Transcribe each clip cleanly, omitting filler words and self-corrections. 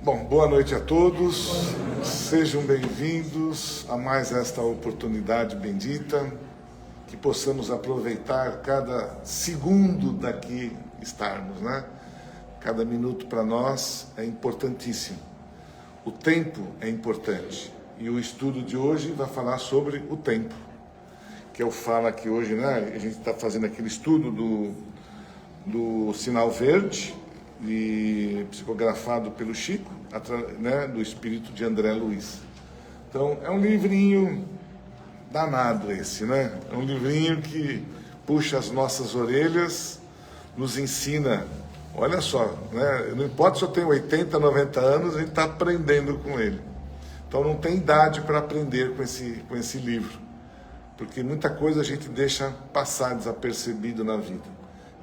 Bom, boa noite a todos, sejam bem-vindos a mais esta oportunidade bendita, que possamos aproveitar cada segundo daqui estarmos, né? Cada minuto para nós é importantíssimo, o tempo é importante, e o estudo de hoje vai falar sobre o tempo, que eu falo aqui hoje, né? A gente está fazendo aquele estudo do sinal verde, e psicografado pelo Chico, né, do espírito de André Luiz. Então, é um livrinho danado esse, né? É um livrinho que puxa as nossas orelhas, nos ensina, olha só, né? Não importa se eu tenho 80, 90 anos, a gente está aprendendo com ele. Então, não tem idade para aprender com esse livro, porque muita coisa a gente deixa passar desapercebido na vida.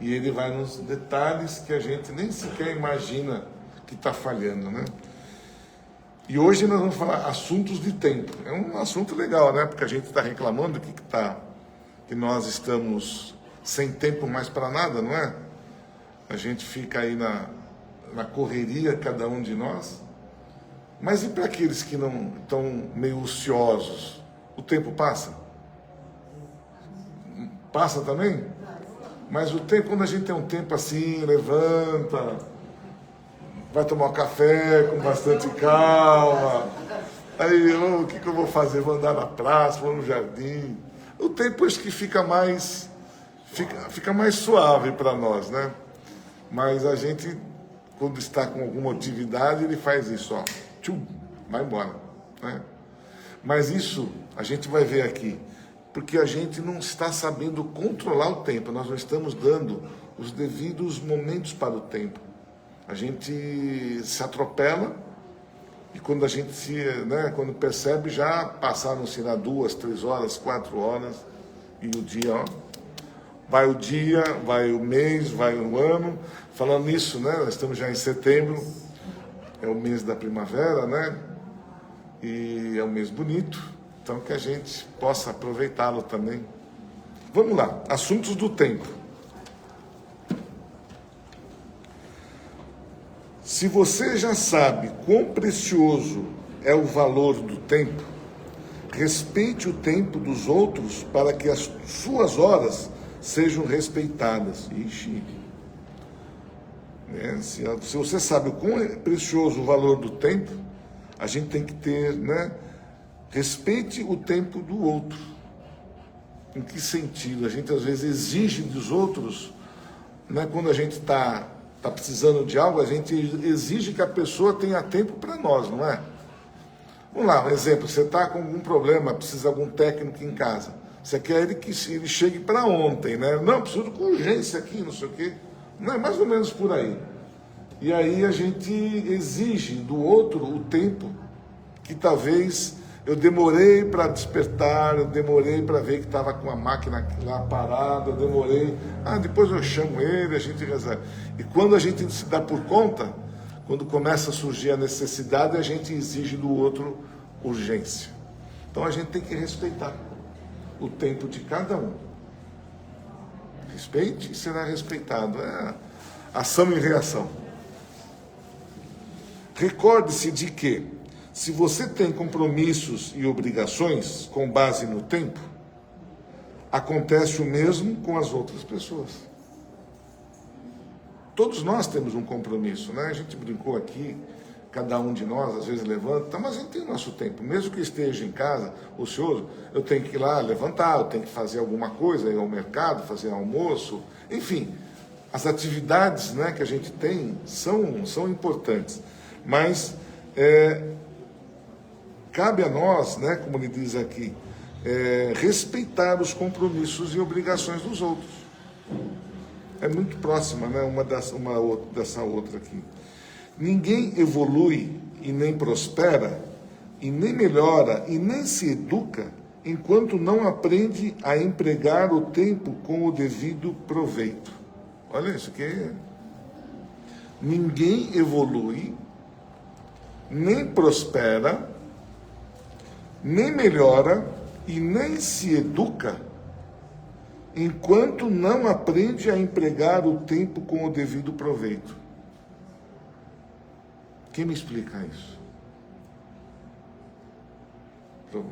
E ele vai nos detalhes que a gente nem sequer imagina que está falhando, né? E hoje nós vamos falar assuntos de tempo. É um assunto legal, né? Porque a gente está reclamando que nós estamos sem tempo mais para nada, não é? A gente fica aí na correria, cada um de nós. Mas e para aqueles que não estão meio ociosos? O tempo passa? Passa também? Mas o tempo, quando a gente tem um tempo assim, levanta, vai tomar um café com bastante calma, aí, o que eu vou fazer? Vou andar na praça, vou no jardim. O tempo acho que fica mais suave para nós, né? Mas a gente, quando está com alguma atividade, ele faz isso, ó, tchum, vai embora, né? Mas isso a gente vai ver aqui, porque a gente não está sabendo controlar o tempo, nós não estamos dando os devidos momentos para o tempo. A gente se atropela e quando a gente quando percebe, já passaram-se 2, 3 horas, 4 horas e o dia, ó, vai o dia, vai o mês, vai o ano. Falando nisso, né, nós estamos já em setembro, é o mês da primavera, né, e é um mês bonito. Então, que a gente possa aproveitá-lo também. Vamos lá, assuntos do tempo. Se você já sabe quão precioso é o valor do tempo, respeite o tempo dos outros para que as suas horas sejam respeitadas. Ixi. Se você sabe o quão é precioso o valor do tempo, a gente tem que ter, né? Respeite o tempo do outro. Em que sentido? A gente às vezes exige dos outros, né? Quando a gente está precisando de algo, a gente exige que a pessoa tenha tempo para nós, não é? Vamos lá, um exemplo, você está com algum problema, precisa de algum técnico em casa. Você quer que ele chegue para ontem, né? Não, preciso com urgência aqui, não sei o quê. Não é mais ou menos por aí. E aí a gente exige do outro o tempo que talvez eu demorei para despertar, eu demorei para ver que estava com a máquina lá parada, eu demorei. Depois eu chamo ele, a gente resolve. E quando a gente se dá por conta, quando começa a surgir a necessidade, a gente exige do outro urgência. Então a gente tem que respeitar o tempo de cada um. Respeite e será respeitado. É ação e reação. Recorde-se de que, se você tem compromissos e obrigações com base no tempo, acontece o mesmo com as outras pessoas. Todos nós temos um compromisso, né? A gente brincou aqui, cada um de nós às vezes levanta, mas a gente tem o nosso tempo. Mesmo que esteja em casa, ocioso, eu tenho que ir lá levantar, eu tenho que fazer alguma coisa, ir ao mercado, fazer almoço, enfim. As atividades, né, que a gente tem são importantes, mas cabe a nós, né, como ele diz aqui, respeitar os compromissos e obrigações dos outros. É muito próxima, né, dessa outra aqui. Ninguém evolui e nem prospera, e nem melhora, e nem se educa, enquanto não aprende a empregar o tempo com o devido proveito. Olha isso aqui. Ninguém evolui, nem prospera, nem melhora e nem se educa enquanto não aprende a empregar o tempo com o devido proveito. Quem me explica isso?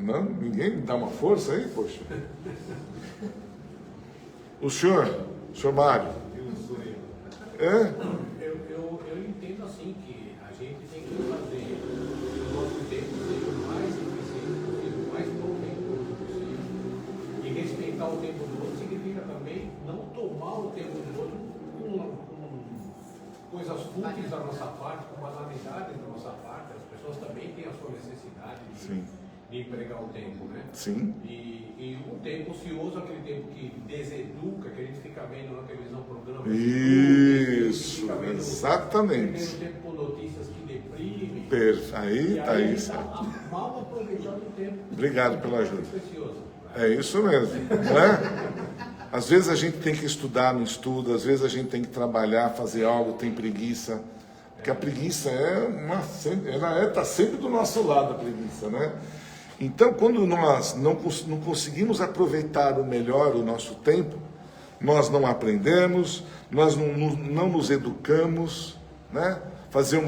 Não, ninguém me dá uma força aí, poxa. O senhor Mário. É? Eu entendo assim que a gente tem que fazer o nosso tempo seja o mais eficiente possível, o mais proveitoso possível. E respeitar o tempo do outro significa também não tomar o tempo do outro com coisas fúteis da nossa parte, com banalidades da nossa parte. As pessoas também têm a sua necessidade de empregar o tempo, né? Sim. E um tempo ocioso, aquele tempo que deseduca, que a gente fica vendo na televisão programa. Isso, exatamente. Tem tempo com notícias que deprimem. Aí está isso. Mal aproveitando o tempo. Obrigado pela ajuda. Precioso. É isso mesmo, não é? Às vezes a gente tem que estudar, não estuda, às vezes a gente tem que trabalhar, fazer algo, tem preguiça. Porque a preguiça está sempre do nosso lado, a preguiça, né? Então, quando nós não conseguimos aproveitar o melhor o nosso tempo, nós não aprendemos, nós não nos educamos, né? Fazer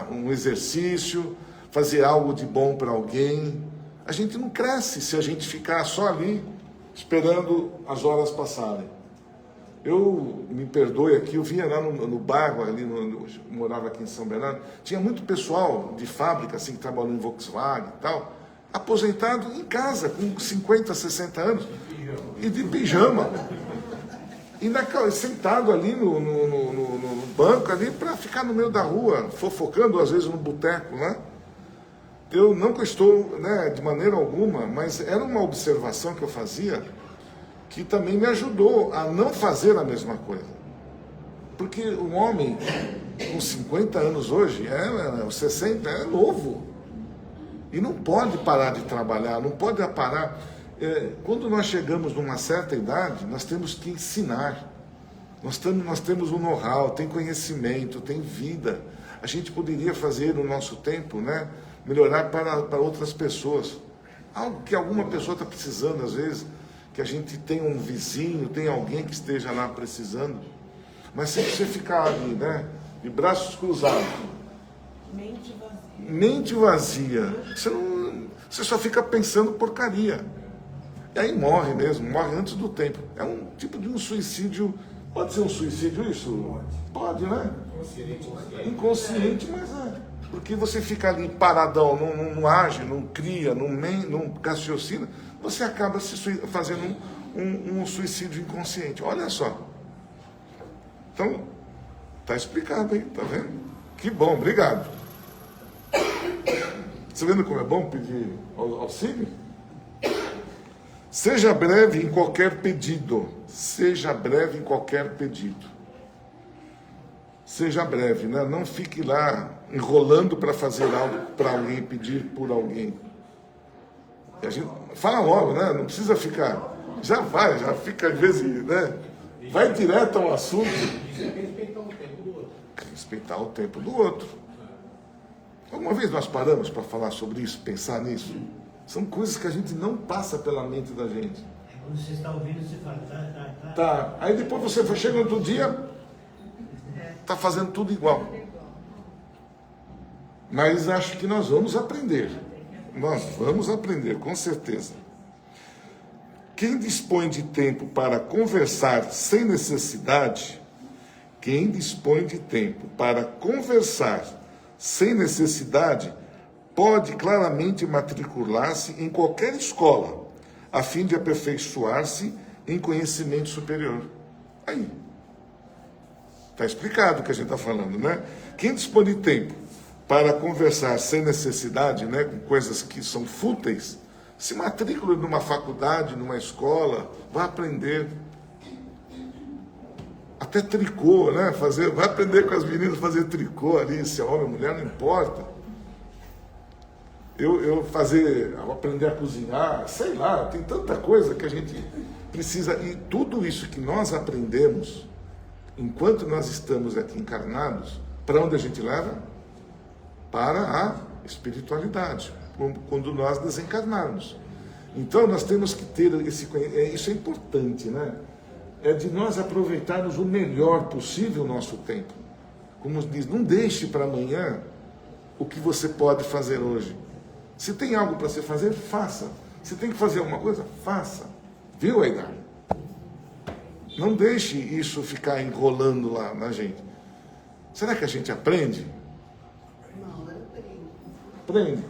um exercício, fazer algo de bom para alguém. A gente não cresce se a gente ficar só ali, esperando as horas passarem. Eu, me perdoe aqui, eu vinha lá no bairro, eu morava aqui em São Bernardo, tinha muito pessoal de fábrica, assim, que trabalhou em Volkswagen e tal, aposentado em casa, com 50, 60 anos, e de pijama. E sentado ali no banco, ali, para ficar no meio da rua, fofocando, às vezes, no boteco, né? Eu não estou, né, de maneira alguma, mas era uma observação que eu fazia, que também me ajudou a não fazer a mesma coisa. Porque um homem com 50 anos hoje, 60, é novo. E não pode parar de trabalhar, não pode parar. Quando nós chegamos numa certa idade, nós temos que ensinar. Nós temos um know-how, tem conhecimento, tem vida. A gente poderia fazer no nosso tempo, né, melhorar para outras pessoas. Algo que alguma pessoa está precisando, às vezes, que a gente tem um vizinho, tem alguém que esteja lá precisando. Mas se você ficar ali, né, de braços cruzados, mente vazia, você só fica pensando porcaria. E aí morre mesmo, morre antes do tempo. É um tipo de um suicídio. Pode ser um suicídio isso? Pode, né? Inconsciente, mas é. Porque você fica ali paradão, não age, não cria, não raciocina, você acaba fazendo um suicídio inconsciente. Olha só. Então, tá explicado, hein? Tá vendo? Que bom, obrigado. Você vendo como é bom pedir auxílio? Seja breve em qualquer pedido. Seja breve em qualquer pedido. Seja breve, né? Não fique lá enrolando para fazer algo para alguém, pedir por alguém. E a gente fala logo, né? Não precisa ficar. Já fica às vezes, né? Vai direto ao assunto. Isso é respeitar o tempo do outro. Respeitar o tempo do outro. Alguma vez nós paramos para falar sobre isso, pensar nisso? São coisas que a gente não passa pela mente da gente. Quando você está ouvindo, você fala, tá. Tá. Aí depois você chega no outro dia, está fazendo tudo igual. Mas acho que nós vamos aprender. Nós vamos aprender, com certeza. Quem dispõe de tempo para conversar sem necessidade, pode claramente matricular-se em qualquer escola, a fim de aperfeiçoar-se em conhecimento superior. Aí. Está explicado o que a gente está falando, né? Quem dispõe de tempo para conversar sem necessidade, né, com coisas que são fúteis, se matricula numa faculdade, numa escola, vai aprender. Até tricô, né? Vai aprender com as meninas a fazer tricô ali, se é homem ou mulher, não importa. Aprender a cozinhar, sei lá, tem tanta coisa que a gente precisa. E tudo isso que nós aprendemos, enquanto nós estamos aqui encarnados, para onde a gente leva? Para a espiritualidade, quando nós desencarnarmos. Então nós temos que ter esse conhecimento, isso é importante, né? É de nós aproveitarmos o melhor possível o nosso tempo. como diz, não deixe para amanhã o que você pode fazer hoje. Se tem algo para você fazer, faça. Se tem que fazer alguma coisa, faça. Viu, Aidar? Não deixe isso ficar enrolando lá na gente. Será que a gente aprende? Não, eu aprendo. Aprende.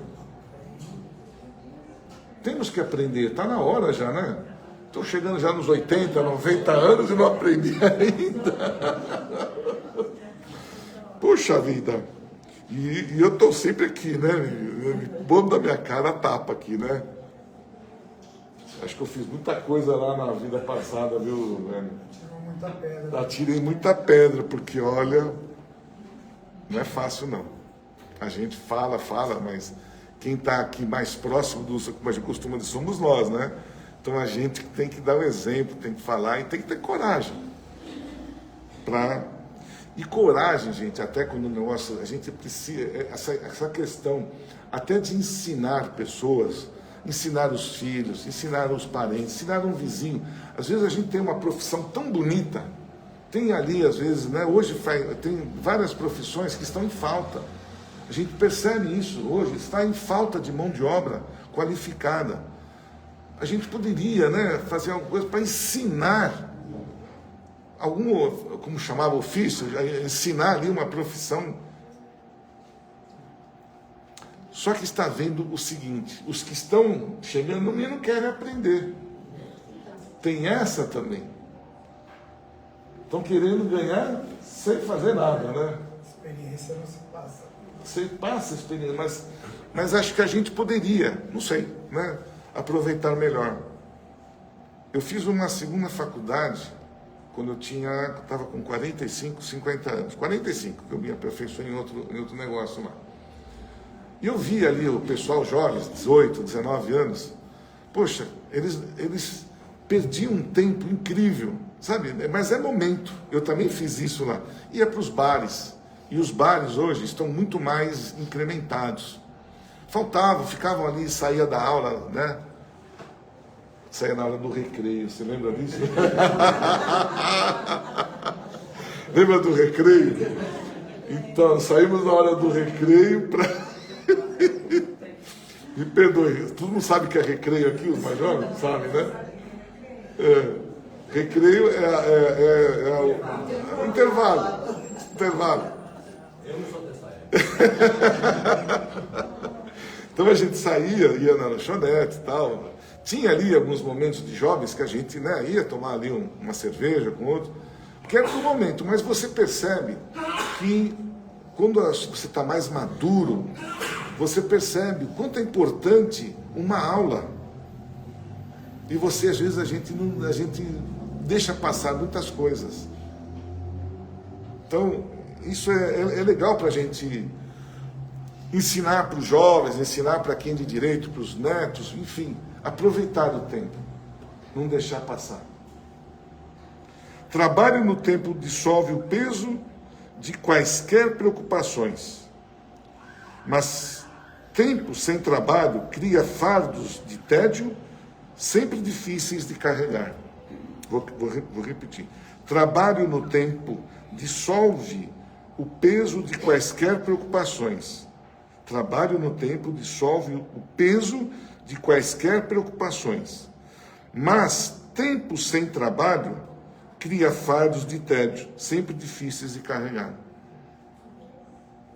Temos que aprender, está na hora já, né? Estou chegando já nos 80, 90 anos e não aprendi ainda. Puxa vida. E eu estou sempre aqui, né? Bono da minha cara tapa aqui, né? Acho que eu fiz muita coisa lá na vida passada, viu, velho? Tirou muita pedra. Tirei muita pedra, porque olha, não é fácil não. A gente fala, mas quem está aqui mais próximo do, como a gente costuma dizer, somos nós, né? Então a gente tem que dar o exemplo, tem que falar e tem que ter coragem. E coragem, gente, até quando o negócio, a gente precisa, essa questão até de ensinar pessoas, ensinar os filhos, ensinar os parentes, ensinar um vizinho. Às vezes a gente tem uma profissão tão bonita, tem ali, às vezes, né? Hoje tem várias profissões que estão em falta. A gente percebe isso hoje, está em falta de mão de obra qualificada. A gente poderia, né, fazer alguma coisa para ensinar algum, como chamava, ofício, ensinar ali uma profissão. Só que está vendo o seguinte, os que estão chegando no meio não querem aprender. Tem essa também. Estão querendo ganhar sem fazer nada, né? Experiência não se passa. Você passa a experiência, mas acho que a gente poderia, não sei, né, aproveitar melhor. Eu fiz uma segunda faculdade quando eu estava com 45, 50 anos. 45, que eu me aperfeiçoei em outro negócio lá. E eu vi ali o pessoal jovem, 18, 19 anos, poxa, eles perdiam um tempo incrível, sabe? Mas é momento. Eu também fiz isso lá. Ia para os bares. E os bares hoje estão muito mais incrementados. Ficavam ali, saía da aula, né? Saía na hora do recreio, você lembra disso? Lembra do recreio? Então, saímos na hora do recreio para... Me perdoe, todo mundo sabe que é recreio aqui, os mais jovens, sabe, né? Recreio é o intervalo. Eu não sou dessa época. Então a gente saía, ia na lanchonete e tal. Tinha ali alguns momentos de jovens que a gente, né, ia tomar ali uma cerveja com outro, que era do momento, mas você percebe que quando você está mais maduro, você percebe o quanto é importante uma aula. E você, às vezes, a gente deixa passar muitas coisas. Então, isso é legal para a gente ensinar para os jovens, ensinar para quem de direito, para os netos, enfim, aproveitar o tempo, não deixar passar. Trabalho no tempo dissolve o peso de quaisquer preocupações, mas tempo sem trabalho cria fardos de tédio sempre difíceis de carregar. Vou repetir. Trabalho no tempo dissolve o peso de quaisquer preocupações. Trabalho no tempo dissolve o peso de quaisquer preocupações. Mas tempo sem trabalho cria fardos de tédio, sempre difíceis de carregar.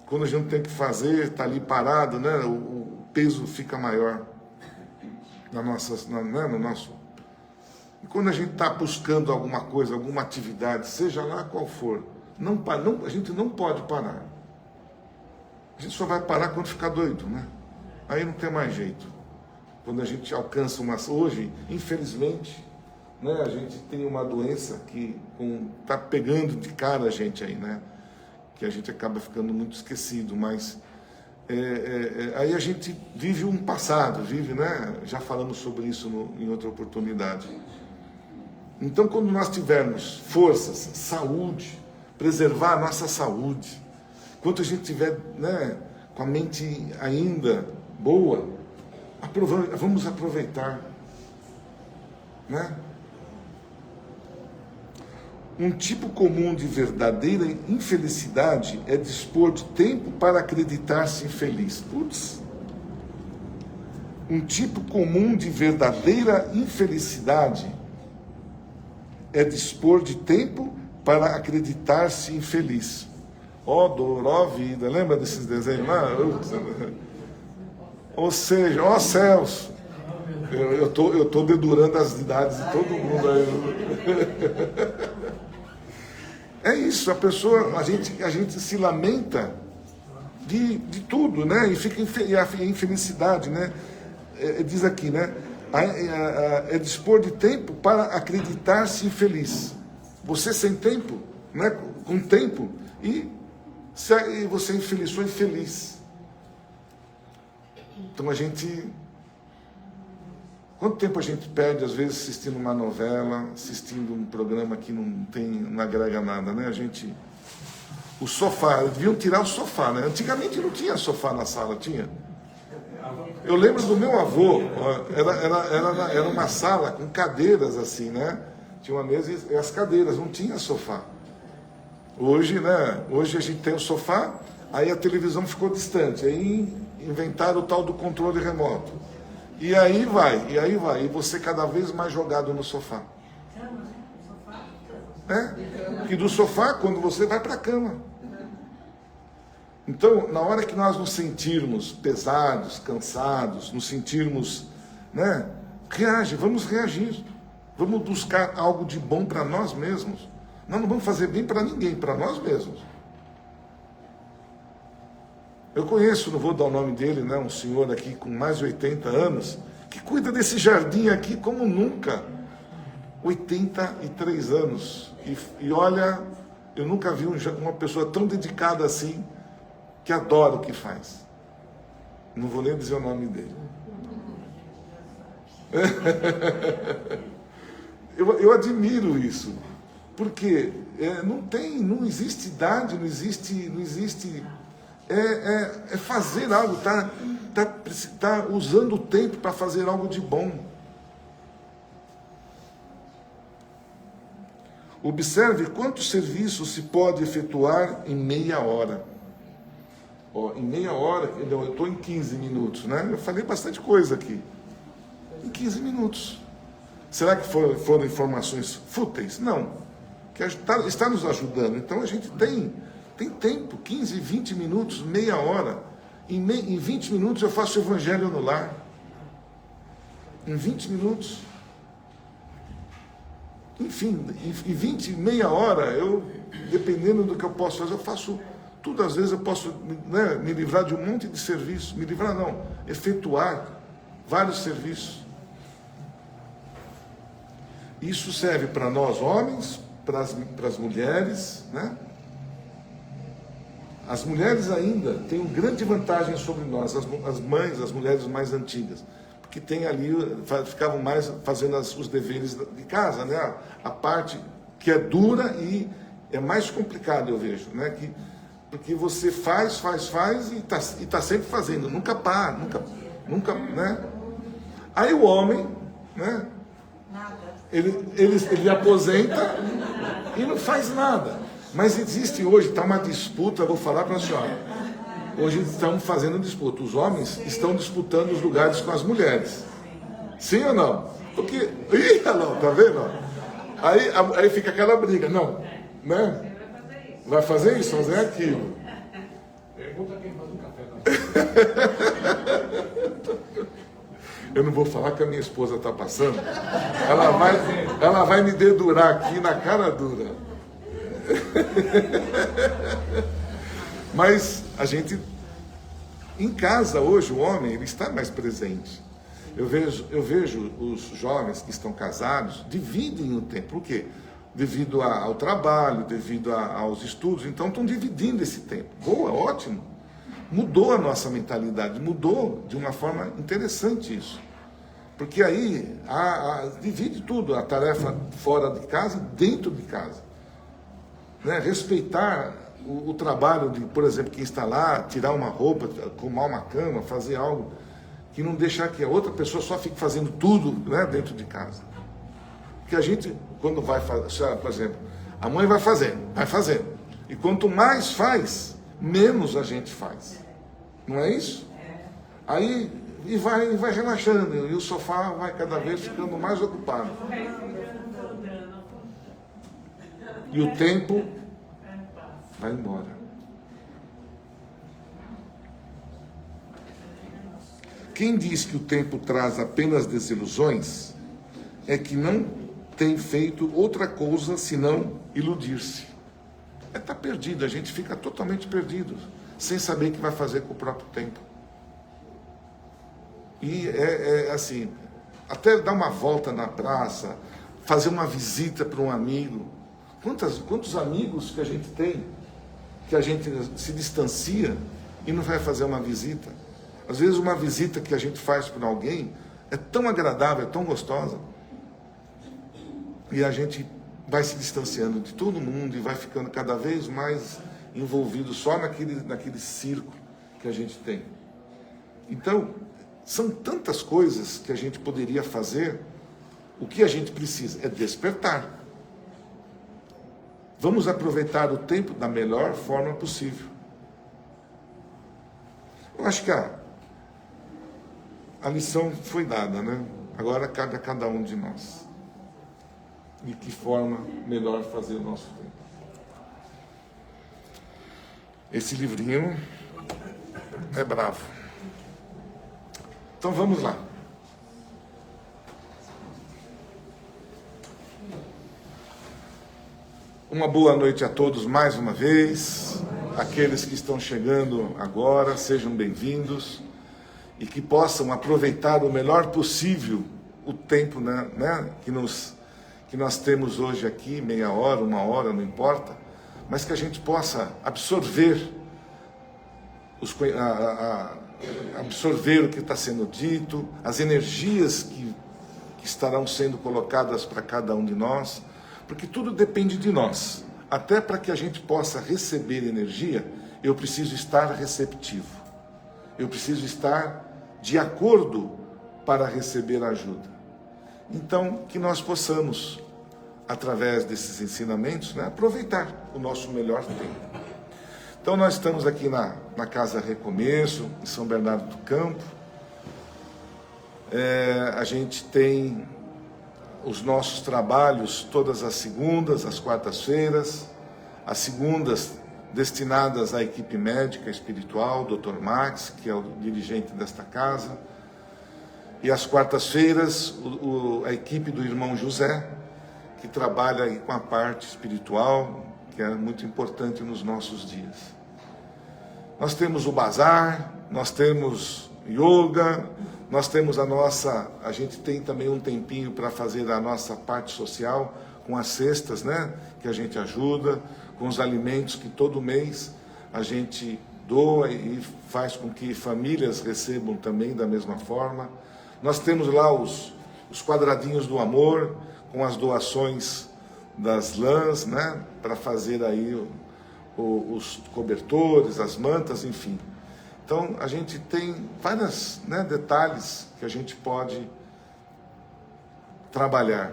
Quando a gente tem que fazer, está ali parado, né, o peso fica maior no nosso. E quando a gente está buscando alguma coisa, alguma atividade, seja lá qual for, a gente não pode parar. A gente só vai parar quando ficar doido, né? Aí não tem mais jeito. Quando a gente alcança hoje, infelizmente, né, a gente tem uma doença que está pegando de cara a gente aí, né? Que a gente acaba ficando muito esquecido, mas aí a gente vive um passado, né? Já falamos sobre isso em outra oportunidade. Então, quando nós tivermos forças, saúde, preservar a nossa saúde, enquanto a gente tiver, né, com a mente ainda boa, vamos aproveitar, né? Um tipo comum de verdadeira infelicidade é dispor de tempo para acreditar-se infeliz. Putz. Um tipo comum de verdadeira infelicidade é dispor de tempo para acreditar-se infeliz. Ó dor, ó vida, lembra desses desenhos lá? Ou seja, ó céus, eu tô dedurando as idades de todo mundo aí. É isso, a gente se lamenta de tudo, né? E fica a infelicidade, né? Diz aqui, né? É dispor de tempo para acreditar-se infeliz. Você sem tempo, né? Com tempo, e você é infeliz, sou infeliz. Então quanto tempo a gente perde, às vezes, assistindo uma novela, assistindo um programa que não agrega nada, né? O sofá, deviam tirar o sofá, né? Antigamente não tinha sofá na sala, tinha? Eu lembro do meu avô, era uma sala com cadeiras assim, né? Tinha uma mesa e as cadeiras, não tinha sofá. Hoje, né? Hoje a gente tem o sofá, aí a televisão ficou distante, aí inventaram o tal do controle remoto. E aí vai, e você cada vez mais jogado no sofá. E do sofá, quando você vai para a cama. Então, na hora que nós nos sentirmos pesados, cansados, nos sentirmos, né, vamos reagir. Vamos buscar algo de bom para nós mesmos. Nós não vamos fazer bem para ninguém, para nós mesmos. Eu conheço, não vou dar o nome dele, né, um senhor aqui com mais de 80 anos, que cuida desse jardim aqui como nunca. 83 anos. E olha, eu nunca vi uma pessoa tão dedicada assim, que adora o que faz. Não vou nem dizer o nome dele. Eu admiro isso, porque não existe idade, não existe é fazer algo, tá usando o tempo para fazer algo de bom. Observe quantos serviços se pode efetuar em meia hora. Em meia hora, eu estou em 15 minutos, né? Eu falei bastante coisa aqui. Em 15 minutos. Será que foram informações fúteis? Não. Que está nos ajudando. Então a gente tem tempo, 15, 20 minutos, meia hora. Em 20 minutos eu faço o evangelho no lar. Em 20 minutos. Enfim, em meia hora, dependendo do que eu posso fazer, eu faço tudo. Às vezes eu posso, né, me livrar de um monte de serviço. Me livrar não, efetuar vários serviços. Isso serve para nós homens, para as mulheres, né? As mulheres ainda têm uma grande vantagem sobre nós, as mães, as mulheres mais antigas, porque tem ali, ficavam mais fazendo os deveres de casa, né? A parte que é dura e é mais complicada, eu vejo, né? Porque você faz e tá sempre fazendo, nunca para, nunca, né? Aí o homem, né? Ele aposenta e não faz nada. Mas existe hoje, está uma disputa, eu vou falar para a senhora. Hoje estamos fazendo disputa. Os homens estão disputando os lugares com as mulheres. Sim ou não? Porque, não, tá vendo? Aí fica aquela briga, não, né? Vai fazer isso, fazer aquilo. Pergunta quem faz um café. Eu não vou falar que a minha esposa está passando. Ela vai me dedurar aqui na cara dura. Mas a gente, em casa hoje, o homem ele está mais presente. Eu vejo os jovens que estão casados dividem o tempo. Por quê? Devido ao trabalho, devido aos estudos, então estão dividindo esse tempo. Boa, ótimo. Mudou a nossa mentalidade, mudou de uma forma interessante isso. Porque aí divide tudo, a tarefa fora de casa, dentro de casa. Né? Respeitar o trabalho de, por exemplo, quem está lá, tirar uma roupa, arrumar uma cama, fazer algo, que não deixar que a outra pessoa só fique fazendo tudo, né, dentro de casa. Porque a gente, quando vai fazer, por exemplo, A mãe vai fazendo, vai fazendo. E quanto mais faz, menos a gente faz. Não é isso? Aí vai relaxando, e o sofá vai cada vez ficando mais ocupado. E o tempo vai embora. Quem diz que o tempo traz apenas desilusões é que não tem feito outra coisa senão iludir-se. Está perdido, a gente fica totalmente perdido, sem saber o que vai fazer com o próprio tempo. E é assim, até dar uma volta na praça, fazer uma visita para um amigo. Quantos amigos que a gente tem, que a gente se distancia e não vai fazer uma visita? Às vezes uma visita que a gente faz para alguém é tão agradável, é tão gostosa, e a gente vai se distanciando de todo mundo e vai ficando cada vez mais envolvido só naquele circo que a gente tem. Então, são tantas coisas que a gente poderia fazer. O que a gente precisa é despertar. Vamos aproveitar o tempo da melhor forma possível. Eu acho que a lição foi dada, né? Agora cabe a cada um de nós. De que forma melhor fazer o nosso tempo. Esse livrinho é bravo. Então vamos lá. Uma boa noite a todos mais uma vez. Aqueles que estão chegando agora, sejam bem-vindos. E que possam aproveitar o melhor possível o tempo, né, que nós temos hoje aqui, meia hora, uma hora, não importa, mas que a gente possa absorver absorver o que está sendo dito, as energias que estarão sendo colocadas para cada um de nós, porque tudo depende de nós. Até para que a gente possa receber energia, eu preciso estar receptivo. Eu preciso estar de acordo para receber ajuda. Então, que nós possamos, através desses ensinamentos, né, aproveitar o nosso melhor tempo. Então, nós estamos aqui na Casa Recomeço, em São Bernardo do Campo. A gente tem os nossos trabalhos todas as segundas, as quartas-feiras, as segundas destinadas à equipe médica espiritual, Dr. Max, que é o dirigente desta casa, e às quartas-feiras a equipe do irmão José, que trabalha aí com a parte espiritual, que é muito importante nos nossos dias. Nós temos o bazar, nós temos yoga, nós temos a gente tem também um tempinho para fazer a nossa parte social, com as cestas, né, que a gente ajuda, com os alimentos que todo mês a gente doa e faz com que famílias recebam também da mesma forma. Nós temos lá os quadradinhos do amor, com as doações das lãs, né, para fazer aí os cobertores, as mantas, enfim. Então, a gente tem vários, né, detalhes que a gente pode trabalhar.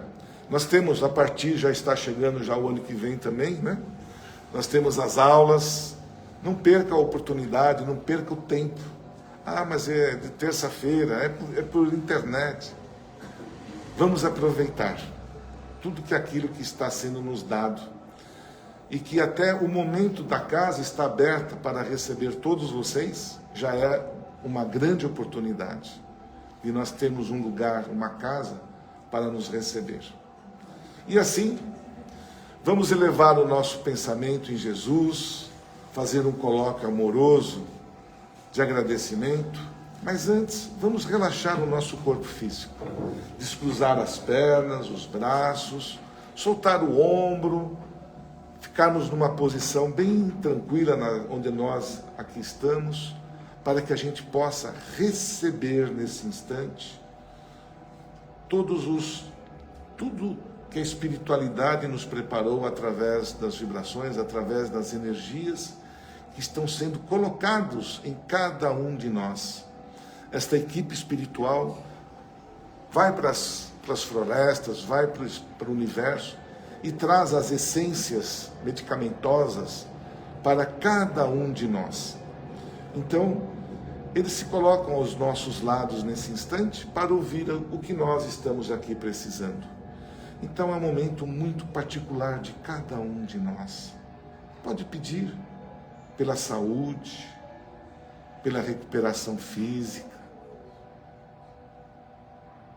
Nós temos, a partir, já está chegando já o ano que vem também, né? Nós temos as aulas. Não perca a oportunidade, não perca o tempo. Ah, mas é de terça-feira, é por internet. Vamos aproveitar tudo aquilo que está sendo nos dado. E que até o momento da casa está aberta para receber todos vocês, já é uma grande oportunidade. E nós temos um lugar, uma casa, para nos receber. E assim, vamos elevar o nosso pensamento em Jesus, fazer um colóquio amoroso de agradecimento, mas antes, vamos relaxar o nosso corpo físico. Descruzar as pernas, os braços, soltar o ombro, ficarmos numa posição bem tranquila onde nós aqui estamos, para que a gente possa receber nesse instante tudo que a espiritualidade nos preparou através das vibrações, através das energias que estão sendo colocados em cada um de nós. Esta equipe espiritual vai para as florestas, vai para o universo e traz as essências medicamentosas para cada um de nós. Então, eles se colocam aos nossos lados nesse instante para ouvir o que nós estamos aqui precisando. Então é um momento muito particular de cada um de nós. Pode pedir pela saúde, pela recuperação física,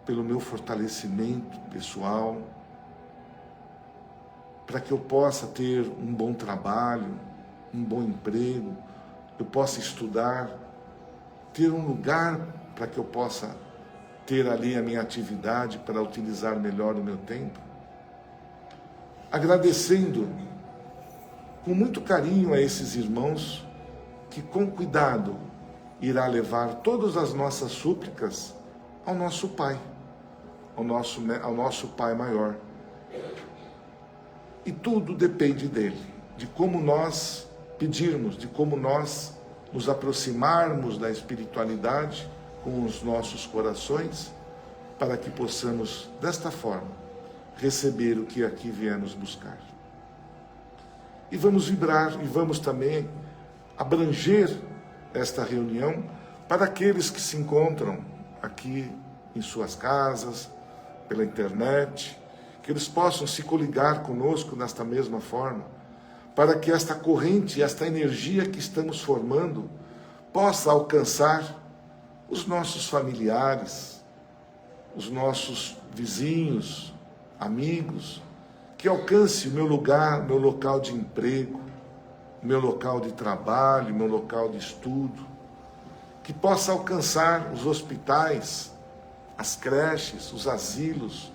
pelo meu fortalecimento pessoal, para que eu possa ter um bom trabalho, um bom emprego, eu possa estudar, ter um lugar para que eu possa ter ali a minha atividade para utilizar melhor o meu tempo. Agradecendo com muito carinho a esses irmãos que com cuidado irá levar todas as nossas súplicas ao nosso Pai, ao nosso Pai maior. E tudo depende dele, de como nós pedirmos, de como nós nos aproximarmos da espiritualidade com os nossos corações, para que possamos, desta forma, receber o que aqui viemos buscar. E vamos vibrar, e vamos também abranger esta reunião para aqueles que se encontram aqui em suas casas, pela internet, que eles possam se coligar conosco desta mesma forma, para que esta corrente, esta energia que estamos formando, possa alcançar os nossos familiares, os nossos vizinhos, amigos, que alcance o meu lugar, meu local de emprego, meu local de trabalho, meu local de estudo, que possa alcançar os hospitais, as creches, os asilos,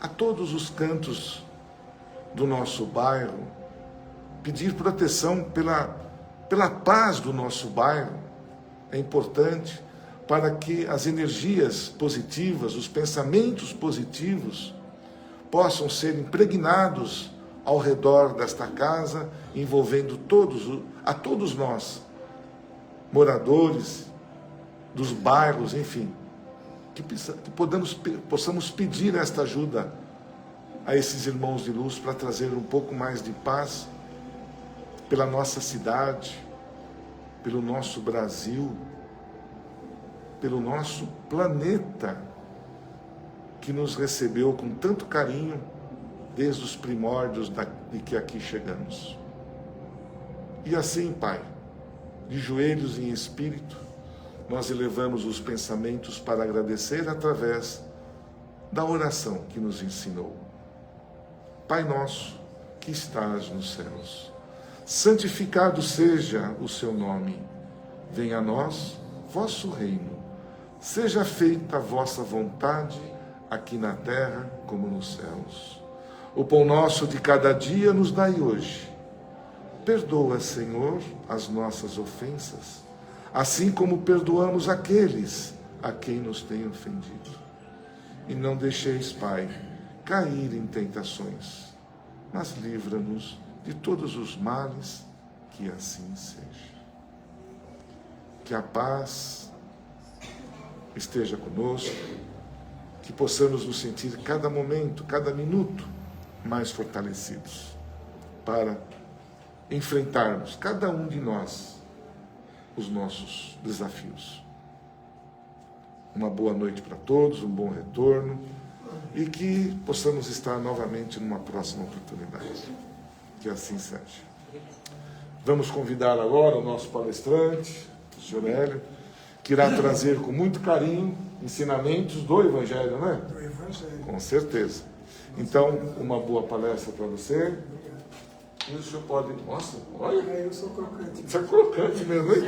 a todos os cantos do nosso bairro, pedir proteção pela paz do nosso bairro. É importante para que as energias positivas, os pensamentos positivos, possam ser impregnados ao redor desta casa, envolvendo a todos nós, moradores dos bairros, enfim, que possamos pedir esta ajuda a esses irmãos de luz para trazer um pouco mais de paz pela nossa cidade, pelo nosso Brasil, pelo nosso planeta, que nos recebeu com tanto carinho desde os primórdios de que aqui chegamos. E assim, Pai, de joelhos em espírito, nós elevamos os pensamentos para agradecer através da oração que nos ensinou. Pai nosso, que estás nos céus, santificado seja o seu nome. Venha a nós vosso reino. Seja feita a vossa vontade, aqui na terra como nos céus. O pão nosso de cada dia nos dai hoje. Perdoa, Senhor, as nossas ofensas, assim como perdoamos aqueles a quem nos têm ofendido. E não deixeis, Pai, cair em tentações, mas livra-nos de todos os males, que assim seja. Que a paz esteja conosco, que possamos nos sentir cada momento, cada minuto mais fortalecidos para enfrentarmos, cada um de nós, os nossos desafios. Uma boa noite para todos, um bom retorno e que possamos estar novamente numa próxima oportunidade. Que assim seja. Vamos convidar agora o nosso palestrante, o senhor Hélio, que irá trazer com muito carinho ensinamentos do Evangelho, não é? Do Evangelho. Com certeza. Então, uma boa palestra para você. E o senhor pode... Nossa, olha! Eu sou crocante. Você é crocante mesmo, hein?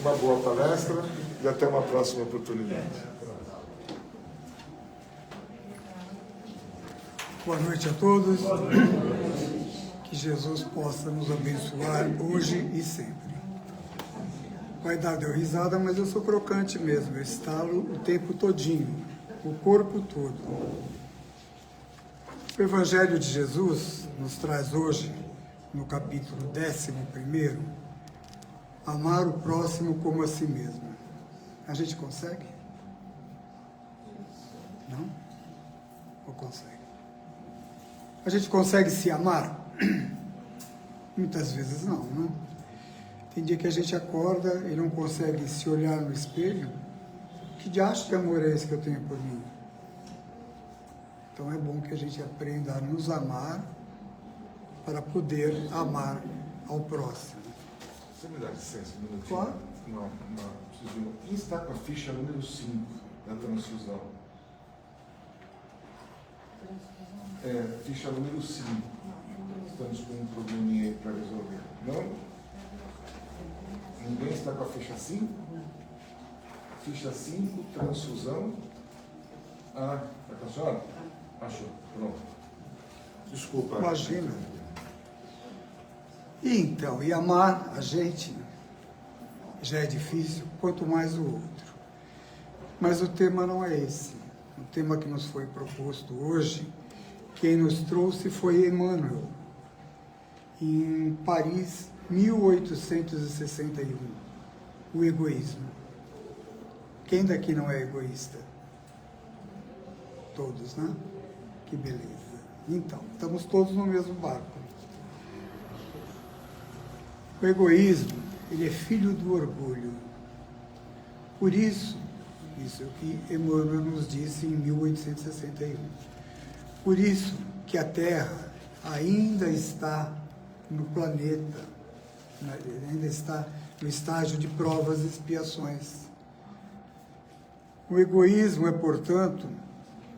Uma boa palestra e até uma próxima oportunidade. Boa noite a todos. Que Jesus possa nos abençoar hoje e sempre. Vai dar, deu risada, mas eu sou crocante mesmo. Eu estalo o tempo todinho, o corpo todo. O Evangelho de Jesus nos traz hoje, no capítulo 11, amar o próximo como a si mesmo. A gente consegue? Não? Não consegue. A gente consegue se amar? Muitas vezes não, né? Tem dia que a gente acorda e não consegue se olhar no espelho. Que diacho de amor é esse que eu tenho por mim? Então é bom que a gente aprenda a nos amar para poder amar ao próximo. Você me dá licença um minutinho? Claro. Preciso de uma. Quem está com a ficha número 5 da transfusão? Ficha número 5. Estamos com um probleminha aí para resolver. Não? Ninguém está com a ficha 5? Ficha 5, transfusão. Está com a senhora? Achou. Pronto. Desculpa. Imagina. Então, e amar a gente já é difícil, quanto mais o outro. Mas o tema não é esse. O tema que nos foi proposto hoje, quem nos trouxe foi Emmanuel, em Paris, 1861. O egoísmo. Quem daqui não é egoísta? Todos, né? Que beleza. Então, estamos todos no mesmo barco. O egoísmo, ele é filho do orgulho. Por isso é o que Emmanuel nos disse em 1861. Por isso que a Terra ainda está no planeta, ainda está no estágio de provas e expiações. O egoísmo é, portanto,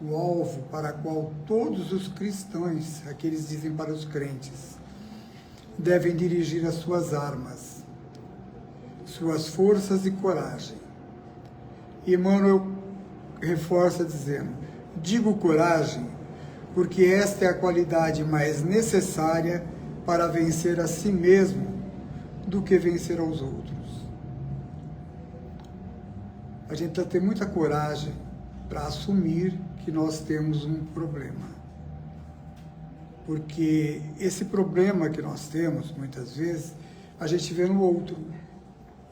o alvo para qual todos os cristãos, aqueles dizem para os crentes, devem dirigir as suas armas, suas forças e coragem. E Emmanuel reforça dizendo, digo coragem, porque esta é a qualidade mais necessária para vencer a si mesmo do que vencer aos outros. A gente precisa ter muita coragem para assumir que nós temos um problema. Porque esse problema que nós temos, muitas vezes, a gente vê no outro.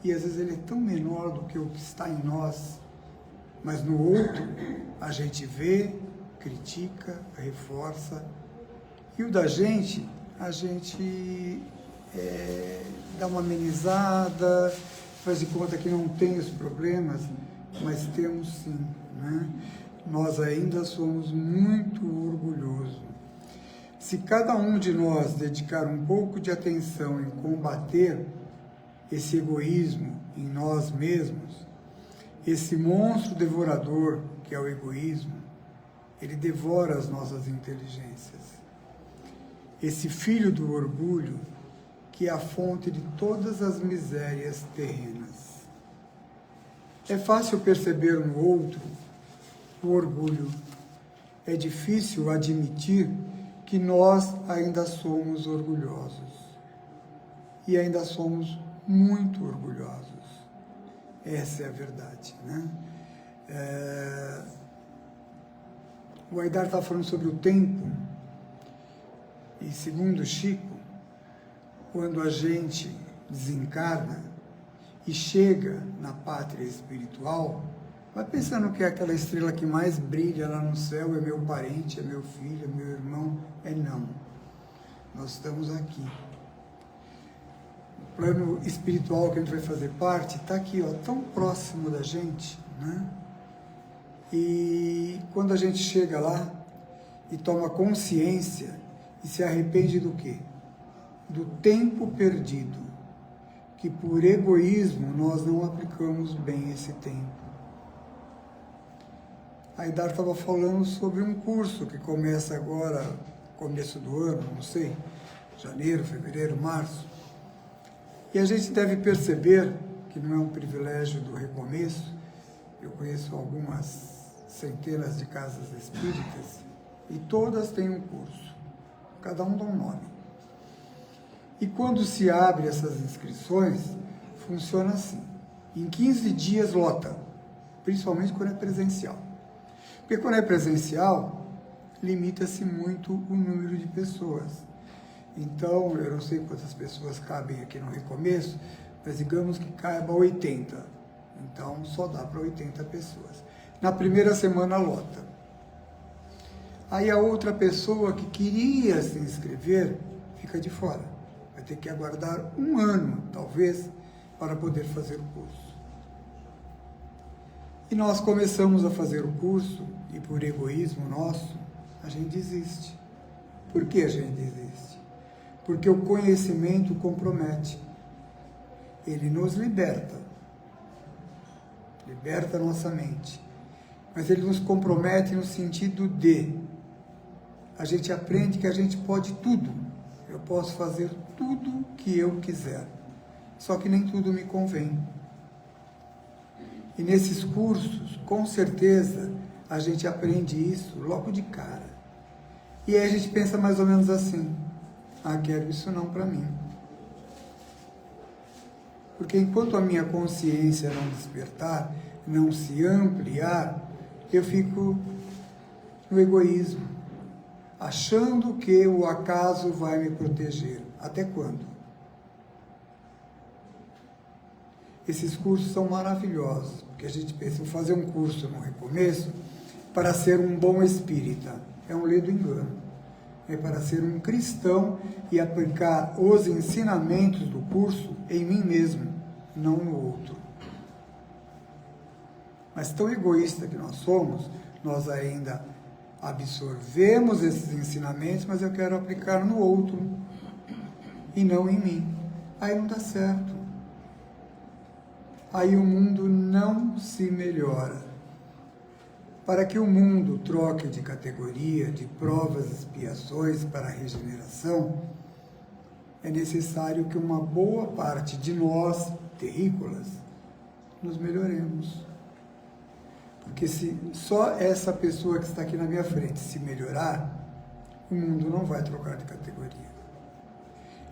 E às vezes ele é tão menor do que o que está em nós. Mas no outro, a gente vê, critica, reforça. E o da gente, a gente dá uma amenizada, faz de conta que não tem os problemas, mas temos sim, né? Nós ainda somos muito orgulhosos. Se cada um de nós dedicar um pouco de atenção em combater esse egoísmo em nós mesmos, esse monstro devorador que é o egoísmo, ele devora as nossas inteligências. Esse filho do orgulho que é a fonte de todas as misérias terrenas. É fácil perceber no outro o orgulho. É difícil admitir que nós ainda somos orgulhosos. E ainda somos muito orgulhosos. Essa é a verdade, né? O Aidar está falando sobre o tempo. E segundo Chico, quando a gente desencarna e chega na pátria espiritual, vai pensando que é aquela estrela que mais brilha lá no céu é meu parente, é meu filho, é meu irmão. Não. Nós estamos aqui. O plano espiritual que a gente vai fazer parte está aqui, ó, tão próximo da gente, né? E quando a gente chega lá e toma consciência e se arrepende do quê? Do tempo perdido, que por egoísmo nós não aplicamos bem esse tempo. A Aidar estava falando sobre um curso que começa agora, começo do ano, não sei, janeiro, fevereiro, março. E a gente deve perceber que não é um privilégio do recomeço. Eu conheço algumas centenas de casas espíritas e todas têm um curso, cada um dá um nome. E quando se abre essas inscrições, funciona assim. Em 15 dias lota, principalmente quando é presencial. Porque quando é presencial, limita-se muito o número de pessoas. Então, eu não sei quantas pessoas cabem aqui no recomeço, mas digamos que caiba 80. Então, só dá para 80 pessoas. Na primeira semana lota. Aí a outra pessoa que queria se inscrever fica de fora. Vai ter que aguardar 1 ano, talvez, para poder fazer o curso. E nós começamos a fazer o curso e por egoísmo nosso, a gente desiste. Por que a gente desiste? Porque o conhecimento compromete. Ele nos liberta a nossa mente. Mas ele nos compromete no sentido de a gente aprende que a gente pode tudo. Eu posso fazer tudo que eu quiser. Só que nem tudo me convém. E nesses cursos, com certeza, a gente aprende isso logo de cara. E aí a gente pensa mais ou menos assim: ah, quero isso não para mim. Porque enquanto a minha consciência não despertar, não se ampliar, eu fico no egoísmo, achando que o acaso vai me proteger. Até quando? Esses cursos são maravilhosos, porque a gente pensa, vou fazer um curso no recomeço para ser um bom espírita. É um ledo engano. É para ser um cristão e aplicar os ensinamentos do curso em mim mesmo, não no outro. Mas tão egoísta que nós somos, nós ainda absorvemos esses ensinamentos, mas eu quero aplicar no outro e não em mim. Aí não dá certo. Aí o mundo não se melhora. Para que o mundo troque de categoria, de provas e expiações para a regeneração, é necessário que uma boa parte de nós, terrícolas, nos melhoremos. Porque se só essa pessoa que está aqui na minha frente se melhorar, o mundo não vai trocar de categoria.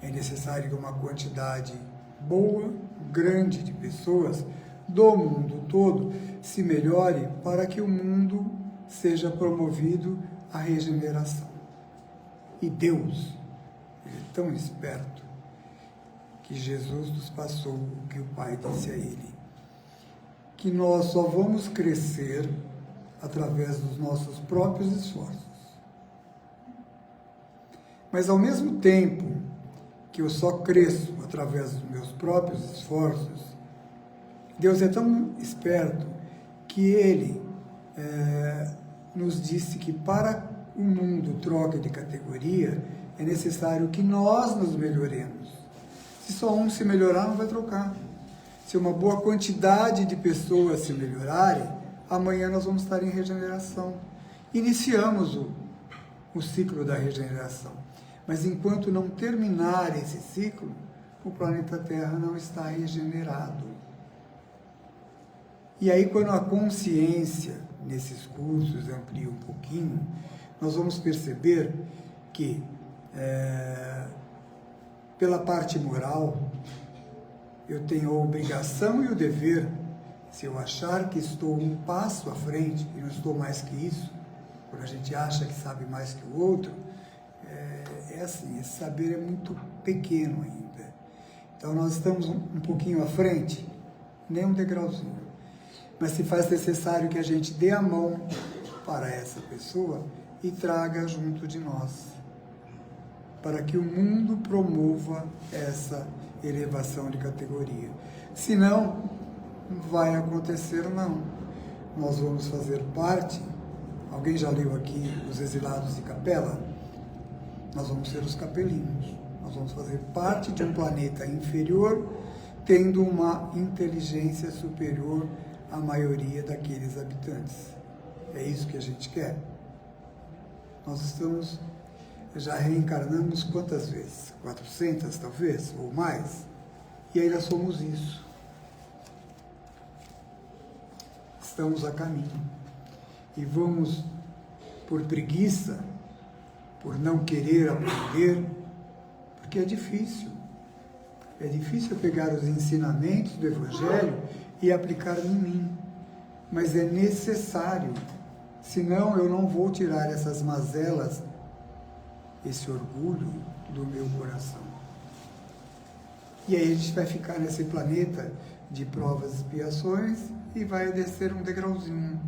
É necessário que uma quantidade boa, grande de pessoas do mundo todo se melhore para que o mundo seja promovido à regeneração. E Deus, ele é tão esperto que Jesus nos passou o que o Pai disse a ele, que nós só vamos crescer através dos nossos próprios esforços. Mas ao mesmo tempo que eu só cresço através dos meus próprios esforços, Deus é tão esperto que Ele nos disse que para o mundo troque de categoria, é necessário que nós nos melhoremos. Se só um se melhorar, não vai trocar. Se uma boa quantidade de pessoas se melhorarem, amanhã nós vamos estar em regeneração. Iniciamos o ciclo da regeneração. Mas enquanto não terminar esse ciclo, o planeta Terra não está regenerado. E aí, quando a consciência nesses cursos amplia um pouquinho, nós vamos perceber que, pela parte moral, eu tenho a obrigação e o dever, se eu achar que estou um passo à frente, e não estou mais que isso, quando a gente acha que sabe mais que o outro, é assim, esse saber é muito pequeno ainda. Então nós estamos um pouquinho à frente, nem um degrauzinho. Mas se faz necessário que a gente dê a mão para essa pessoa e traga junto de nós, para que o mundo promova essa elevação de categoria. Senão, não vai acontecer não. Nós vamos fazer parte, alguém já leu aqui Os Exilados de Capela? Nós vamos ser os capelinhos. Nós vamos fazer parte de um planeta inferior, tendo uma inteligência superior à maioria daqueles habitantes. É isso que a gente quer. Nós já reencarnamos quantas vezes? 400 talvez, ou mais? E ainda somos isso. Estamos a caminho. E vamos, por preguiça, por não querer aprender, porque é difícil. É difícil pegar os ensinamentos do Evangelho e aplicar em mim. Mas é necessário. Senão eu não vou tirar essas mazelas, esse orgulho do meu coração. E aí a gente vai ficar nesse planeta de provas e expiações e vai descer um degrauzinho.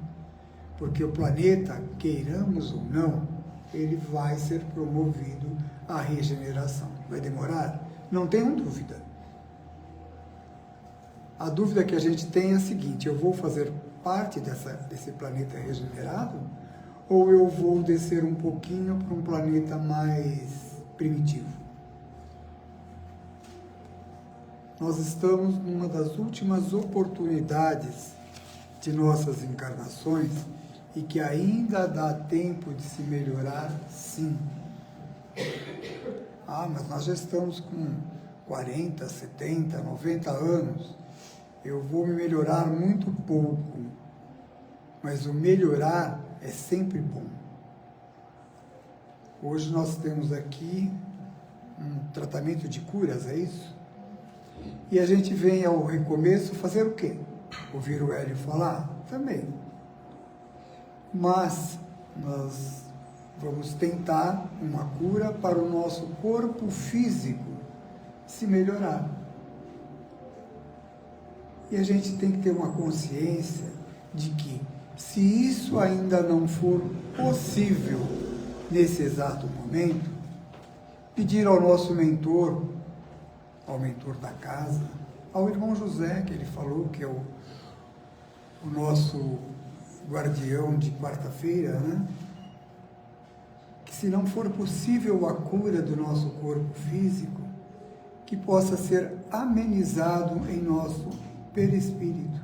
Porque o planeta, queiramos ou não, ele vai ser promovido à regeneração. Vai demorar? Não tenham dúvida. A dúvida que a gente tem é a seguinte: eu vou fazer parte desse planeta regenerado ou eu vou descer um pouquinho para um planeta mais primitivo? Nós estamos numa das últimas oportunidades de nossas encarnações e que ainda dá tempo de se melhorar, sim. Mas nós já estamos com 40, 70, 90 anos. Eu vou me melhorar muito pouco, mas o melhorar é sempre bom. Hoje nós temos aqui um tratamento de curas, é isso? E a gente vem ao recomeço fazer o quê? Ouvir o Hélio falar? Também. Mas nós vamos tentar uma cura para o nosso corpo físico se melhorar. E a gente tem que ter uma consciência de que, se isso ainda não for possível nesse exato momento, pedir ao nosso mentor, ao mentor da casa, ao irmão José, que ele falou que é o nosso guardião de quarta-feira, né? Que se não for possível a cura do nosso corpo físico, que possa ser amenizado em nosso perispírito.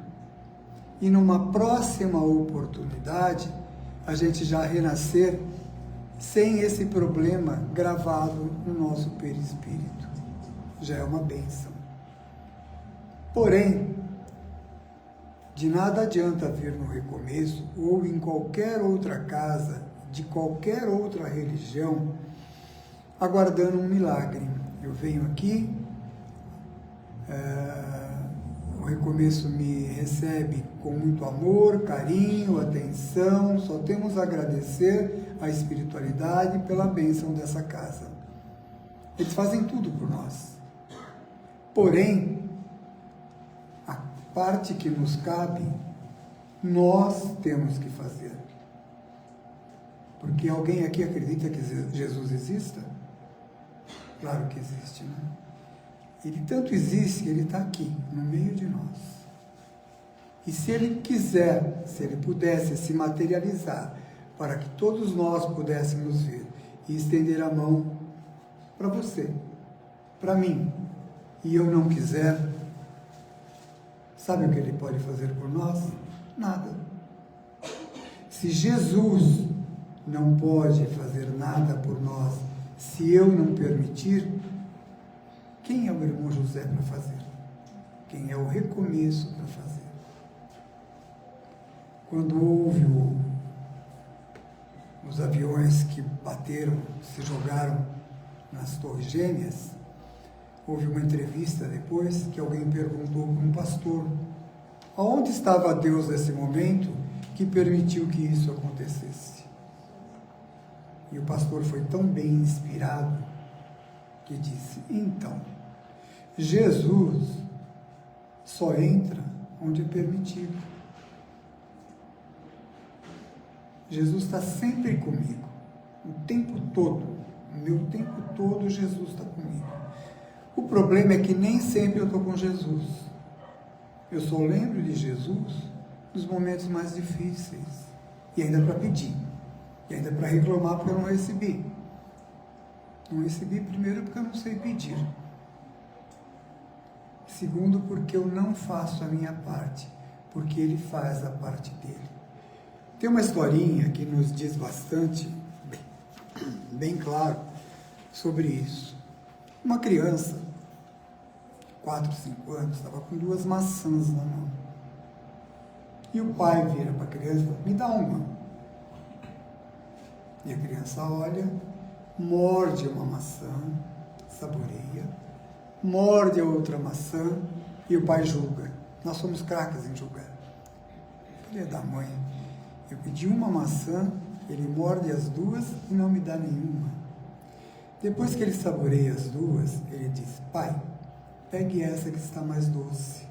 E numa próxima oportunidade, a gente já renascer sem esse problema gravado no nosso perispírito. Já é uma bênção. Porém, de nada adianta vir no recomeço ou em qualquer outra casa, de qualquer outra religião, aguardando um milagre. Eu venho aqui, o recomeço me recebe com muito amor, carinho, atenção, só temos a agradecer a espiritualidade pela bênção dessa casa. Eles fazem tudo por nós. Porém, a parte que nos cabe, nós temos que fazer. Porque alguém aqui acredita que Jesus exista? Claro que existe, né? Ele tanto existe que ele está aqui, no meio de nós. E se ele quiser, se ele pudesse se materializar, para que todos nós pudéssemos ver e estender a mão para você, para mim, e eu não quiser, sabe o que ele pode fazer por nós? Nada. Se Jesus não pode fazer nada por nós, se eu não permitir, quem é o irmão José para fazer? Quem é o recomeço para fazer? Quando houve os aviões que bateram, se jogaram nas Torres Gêmeas, houve uma entrevista depois que alguém perguntou para um pastor: aonde estava Deus nesse momento que permitiu que isso acontecesse? E o pastor foi tão bem inspirado que disse: então, Jesus só entra onde é permitido. Jesus está sempre comigo, o tempo todo, o meu tempo todo Jesus está comigo. O problema é que nem sempre eu estou com Jesus. Eu só lembro de Jesus nos momentos mais difíceis, e ainda para pedir, e ainda para reclamar porque eu não recebi. Não recebi primeiro porque eu não sei pedir. Segundo, porque eu não faço a minha parte, porque Ele faz a parte dele. Tem uma historinha que nos diz bastante, bem claro, sobre isso. Uma criança, 4, 5 anos, estava com 2 maçãs na mão. E o pai vira para a criança e fala: me dá uma. E a criança olha, morde uma maçã, saboreia, morde a outra maçã e o pai julga. Nós somos craques em julgar. Filha da mãe, eu pedi uma maçã, ele morde as 2 e não me dá nenhuma. Depois que ele saboreia as 2, ele diz: pai, pegue essa que está mais doce.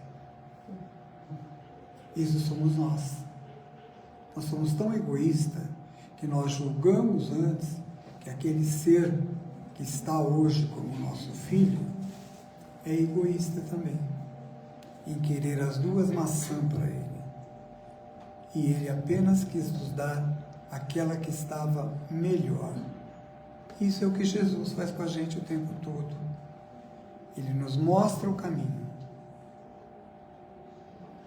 Isso somos nós. Nós somos tão egoístas que nós julgamos antes que aquele ser que está hoje como nosso filho é egoísta também, em querer as duas maçãs para ele. E ele apenas quis nos dar aquela que estava melhor. Isso é o que Jesus faz com a gente o tempo todo. Ele nos mostra o caminho.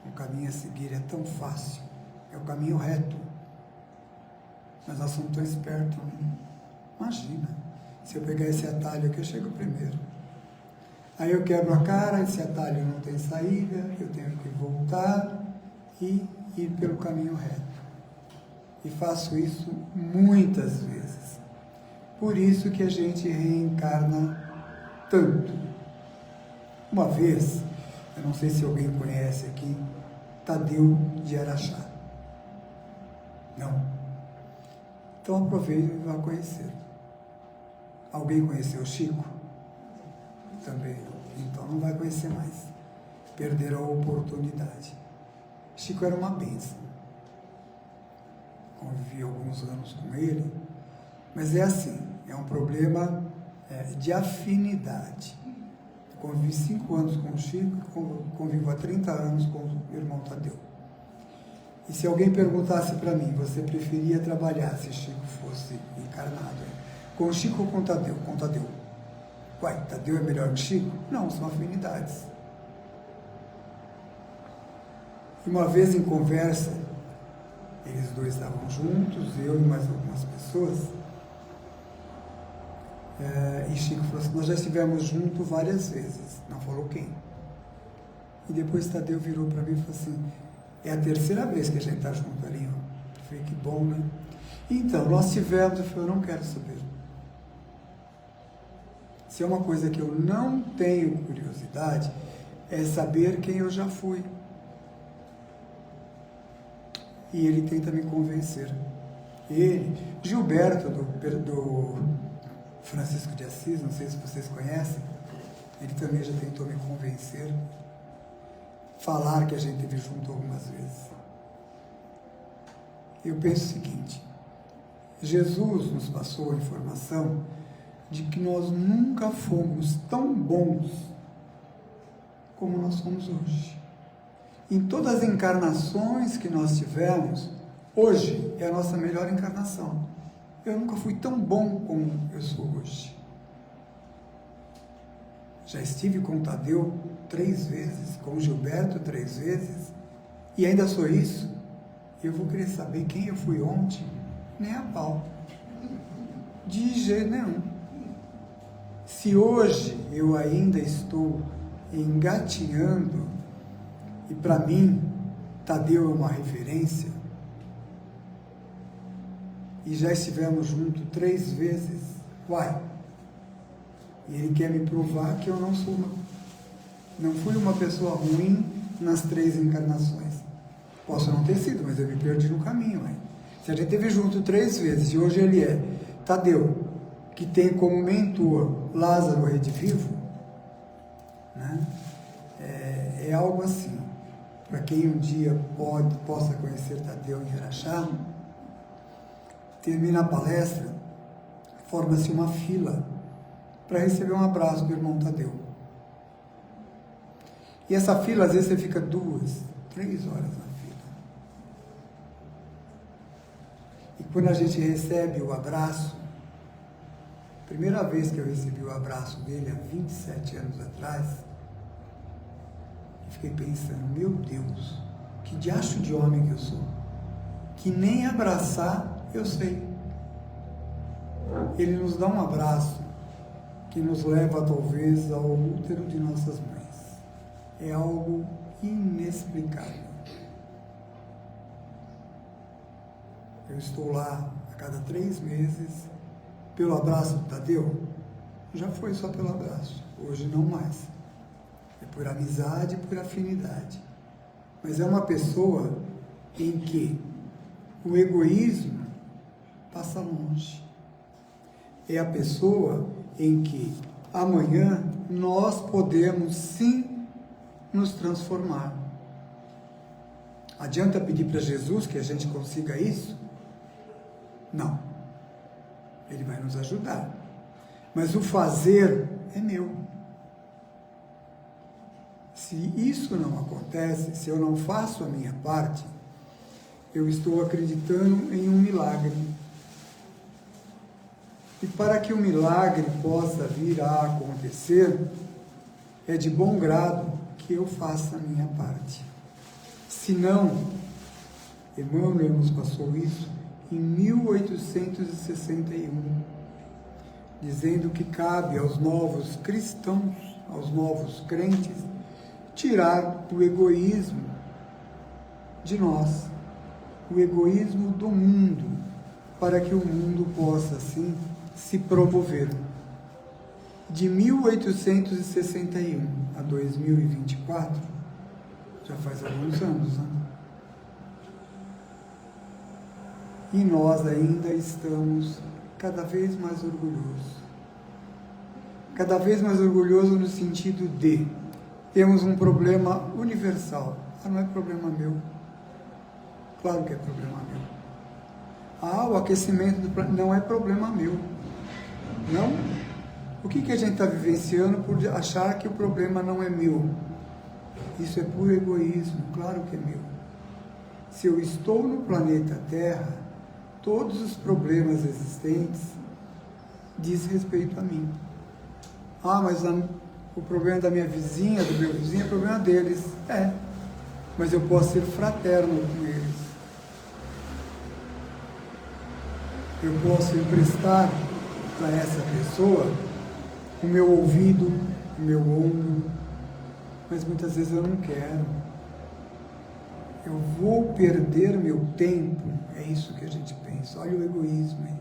O caminho a seguir é tão fácil, é o caminho reto. Mas nós somos tão espertos, né? Imagina, se eu pegar esse atalho aqui, eu chego primeiro. Aí eu quebro a cara, esse atalho não tem saída, eu tenho que voltar e ir pelo caminho reto. E faço isso muitas vezes. Por isso que a gente reencarna tanto. Uma vez, eu não sei se alguém conhece aqui, Tadeu de Araxá. Não? Então aproveite e vá conhecer. Alguém conheceu o Chico? Também. Então não vai conhecer mais. Perderam a oportunidade. Chico era uma bênção. Convivi alguns anos com ele, mas é assim, é um problema de afinidade. Eu convivi 5 anos com o Chico e convivo há 30 anos com o irmão Tadeu. E se alguém perguntasse para mim, você preferia trabalhar se Chico fosse encarnado? Com o Chico ou com o Tadeu? Com o Tadeu. Uai, Tadeu é melhor que Chico? Não, são afinidades. E uma vez em conversa, eles dois estavam juntos, eu e mais algumas pessoas, e Chico falou assim, nós já estivemos juntos várias vezes, não falou quem. E depois Tadeu virou para mim e falou assim, é a 3ª vez que a gente está junto ali, ó. Eu falei, que bom, né? Então, nós tivemos, eu falei, eu não quero saber. Se é uma coisa que eu não tenho curiosidade, é saber quem eu já fui. E ele tenta me convencer. Ele, Gilberto, do Francisco de Assis, não sei se vocês conhecem, ele também já tentou me convencer, falar que a gente esteve junto algumas vezes. Eu penso o seguinte, Jesus nos passou a informação de que nós nunca fomos tão bons como nós somos hoje. Em todas as encarnações que nós tivemos, hoje é a nossa melhor encarnação. Eu nunca fui tão bom como eu sou hoje. Já estive com o Tadeu 3 vezes, com o Gilberto 3 vezes, e ainda sou isso. Eu vou querer saber quem eu fui ontem? Nem a pau. De jeito nenhum. Se hoje eu ainda estou engatinhando, e para mim, Tadeu é uma referência, e já estivemos juntos 3 vezes, uai, e ele quer me provar que eu não fui uma pessoa ruim nas 3 encarnações. Posso não ter sido, mas eu me perdi no caminho, uai. Se a gente esteve junto 3 vezes, e hoje ele é Tadeu, que tem como mentor Lázaro Redivivo, né? É algo assim. Para quem um dia possa conhecer Tadeu em Araxá, termina a palestra, forma-se uma fila para receber um abraço do irmão Tadeu. E essa fila, às vezes, você fica 2, 3 horas na fila. E quando a gente recebe o abraço, primeira vez que eu recebi o abraço dele, há 27 anos atrás, fiquei pensando, meu Deus, que diacho de homem que eu sou, que nem abraçar eu sei. Ele nos dá um abraço que nos leva talvez ao útero de nossas mães. É algo inexplicável. Eu estou lá a cada 3 meses, pelo abraço do Tadeu, já foi só pelo abraço, hoje não mais. É por amizade e por afinidade. Mas é uma pessoa em que o egoísmo passa longe. É a pessoa em que amanhã nós podemos sim nos transformar. Adianta pedir para Jesus que a gente consiga isso? Não. Ele vai nos ajudar. Mas o fazer é meu. Se isso não acontece, se eu não faço a minha parte, eu estou acreditando em um milagre. E para que o milagre possa vir a acontecer, é de bom grado que eu faça a minha parte. Se não, Emmanuel nos passou isso em 1861, dizendo que cabe aos novos cristãos, aos novos crentes, tirar o egoísmo de nós, o egoísmo do mundo, para que o mundo possa, assim, se promover. De 1861 a 2024, já faz alguns anos, né? E nós ainda estamos cada vez mais orgulhosos. Cada vez mais orgulhosos no sentido de temos um problema universal. Ah, não é problema meu. Claro que é problema meu. Ah, o aquecimento do planeta não é problema meu. Não? O que a gente está vivenciando por achar que o problema não é meu? Isso é puro egoísmo, claro que é meu. Se eu estou no planeta Terra, todos os problemas existentes diz respeito a mim. Ah, mas o problema da minha vizinha, do meu vizinho, é problema deles. É, mas eu posso ser fraterno com eles. Eu posso emprestar para essa pessoa o meu ouvido, o meu ombro, mas muitas vezes eu não quero. Eu vou perder meu tempo, é isso que a gente pensa. Olha o egoísmo aí.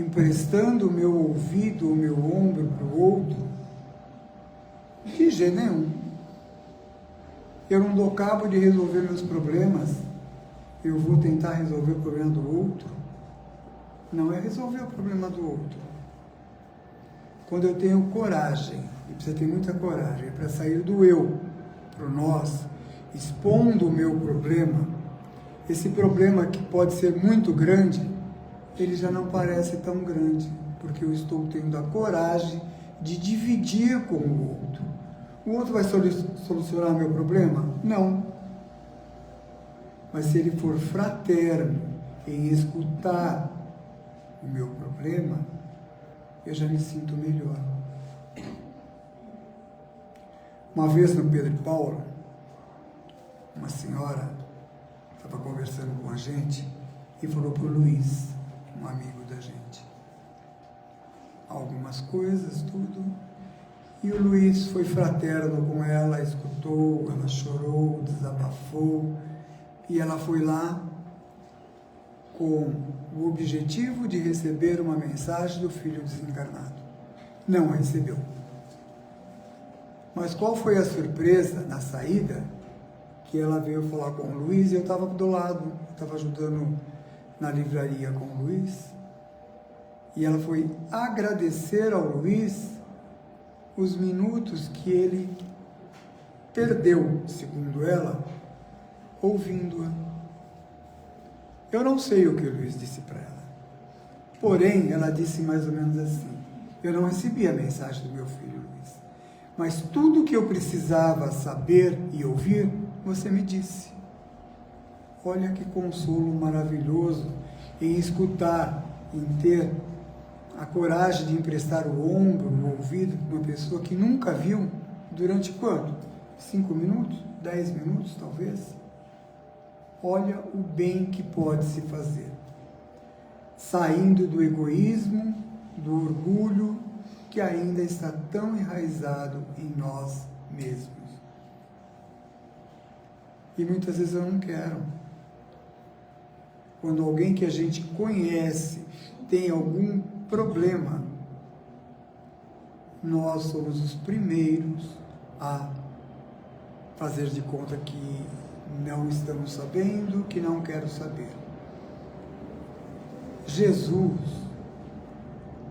Emprestando o meu ouvido, o meu ombro para o outro, de jeito nenhum. Eu não dou cabo de resolver meus problemas, eu vou tentar resolver o problema do outro. Não é resolver o problema do outro. Quando eu tenho coragem, e precisa ter muita coragem, para sair do eu para o nós, expondo o meu problema, esse problema que pode ser muito grande, ele já não parece tão grande, porque eu estou tendo a coragem de dividir com o outro. O outro vai solucionar meu problema? Não. Mas se ele for fraterno em escutar o meu problema, eu já me sinto melhor. Uma vez no Pedro e Paulo, uma senhora estava conversando com a gente e falou para o Luiz, um amigo da gente, algumas coisas, tudo, e o Luiz foi fraterno com ela, escutou, ela chorou, desabafou, e ela foi lá com o objetivo de receber uma mensagem do filho desencarnado. Não a recebeu. Mas qual foi a surpresa na saída? Que ela veio falar com o Luiz e eu estava do lado, estava ajudando na livraria com o Luiz. E ela foi agradecer ao Luiz os minutos que ele perdeu, segundo ela, ouvindo-a. Eu não sei o que o Luiz disse para ela. Porém, ela disse mais ou menos assim: eu não recebi a mensagem do meu filho Luiz, mas tudo que eu precisava saber e ouvir, você me disse. Olha que consolo maravilhoso em escutar, em ter a coragem de emprestar o ombro, o ouvido para uma pessoa que nunca viu durante quanto? 5 minutos? 10 minutos, talvez? Olha o bem que pode se fazer. Saindo do egoísmo, do orgulho, que ainda está tão enraizado em nós mesmos. E muitas vezes eu não quero. Quando alguém que a gente conhece tem algum problema, nós somos os primeiros a fazer de conta que não estamos sabendo, que não quero saber. Jesus,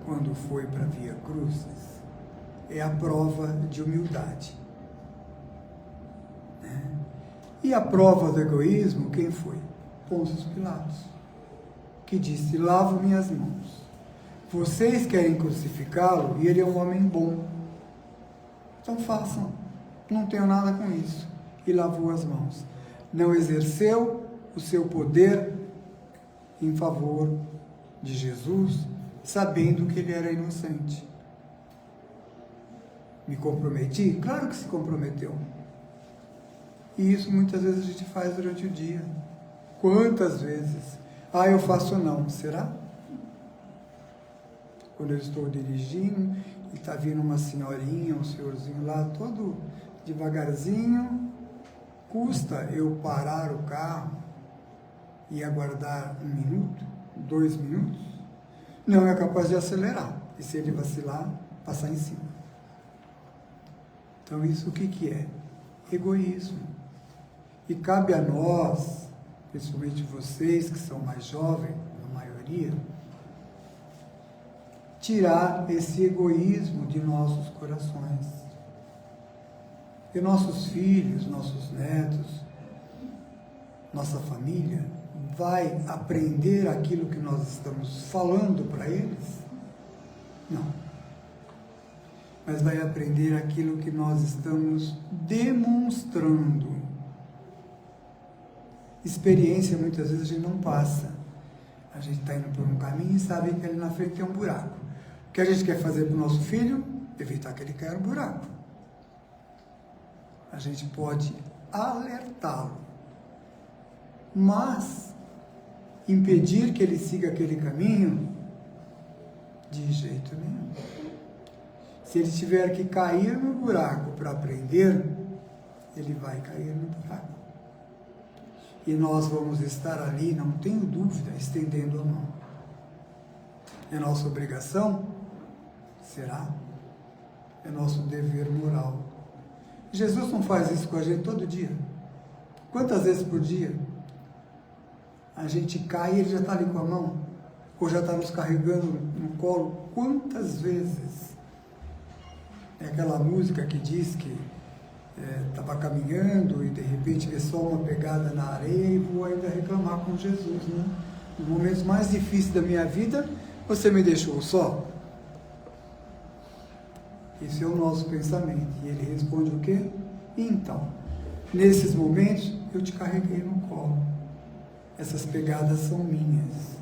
quando foi para Via Crucis, é a prova de humildade. E a prova do egoísmo, quem foi? Pôncio Pilatos. que disse: lavo minhas mãos. Vocês querem crucificá-lo e ele é um homem bom. Então façam, não tenho nada com isso. E lavou as mãos. Não exerceu o seu poder em favor de Jesus, sabendo que ele era inocente. Me comprometi? Claro que se comprometeu. E isso muitas vezes a gente faz durante o dia. Quantas vezes? Ah, eu faço não. Será? Quando eu estou dirigindo e está vindo uma senhorinha, um senhorzinho lá, todo devagarzinho, custa eu parar o carro e aguardar 1 minuto, 2 minutos? Não, é capaz de acelerar. E se ele vacilar, passar em cima. Então isso o que é? Egoísmo. E cabe a nós, principalmente vocês que são mais jovens, a maioria, tirar esse egoísmo de nossos corações. E nossos filhos, nossos netos, nossa família vai aprender aquilo que nós estamos falando para eles? Não. Mas vai aprender aquilo que nós estamos demonstrando. Experiência, muitas vezes, a gente não passa. A gente está indo por um caminho e sabe que ali na frente tem um buraco. O que a gente quer fazer para o nosso filho? Evitar que ele caia no buraco. A gente pode alertá-lo, mas impedir que ele siga aquele caminho, de jeito nenhum. Se ele tiver que cair no buraco para aprender, ele vai cair no buraco. E nós vamos estar ali, não tenho dúvida, estendendo a mão. É nossa obrigação? Será? É nosso dever moral. Jesus não faz isso com a gente todo dia? Quantas vezes por dia? A gente cai e ele já está ali com a mão? Ou já está nos carregando no colo? Quantas vezes? É aquela música que diz que estava caminhando e de repente vê só uma pegada na areia e vou ainda reclamar com Jesus, né? Nos momentos mais difíceis da minha vida, você me deixou só? Esse é o nosso pensamento. E ele responde o quê? Então, nesses momentos eu te carreguei no colo. Essas pegadas são minhas.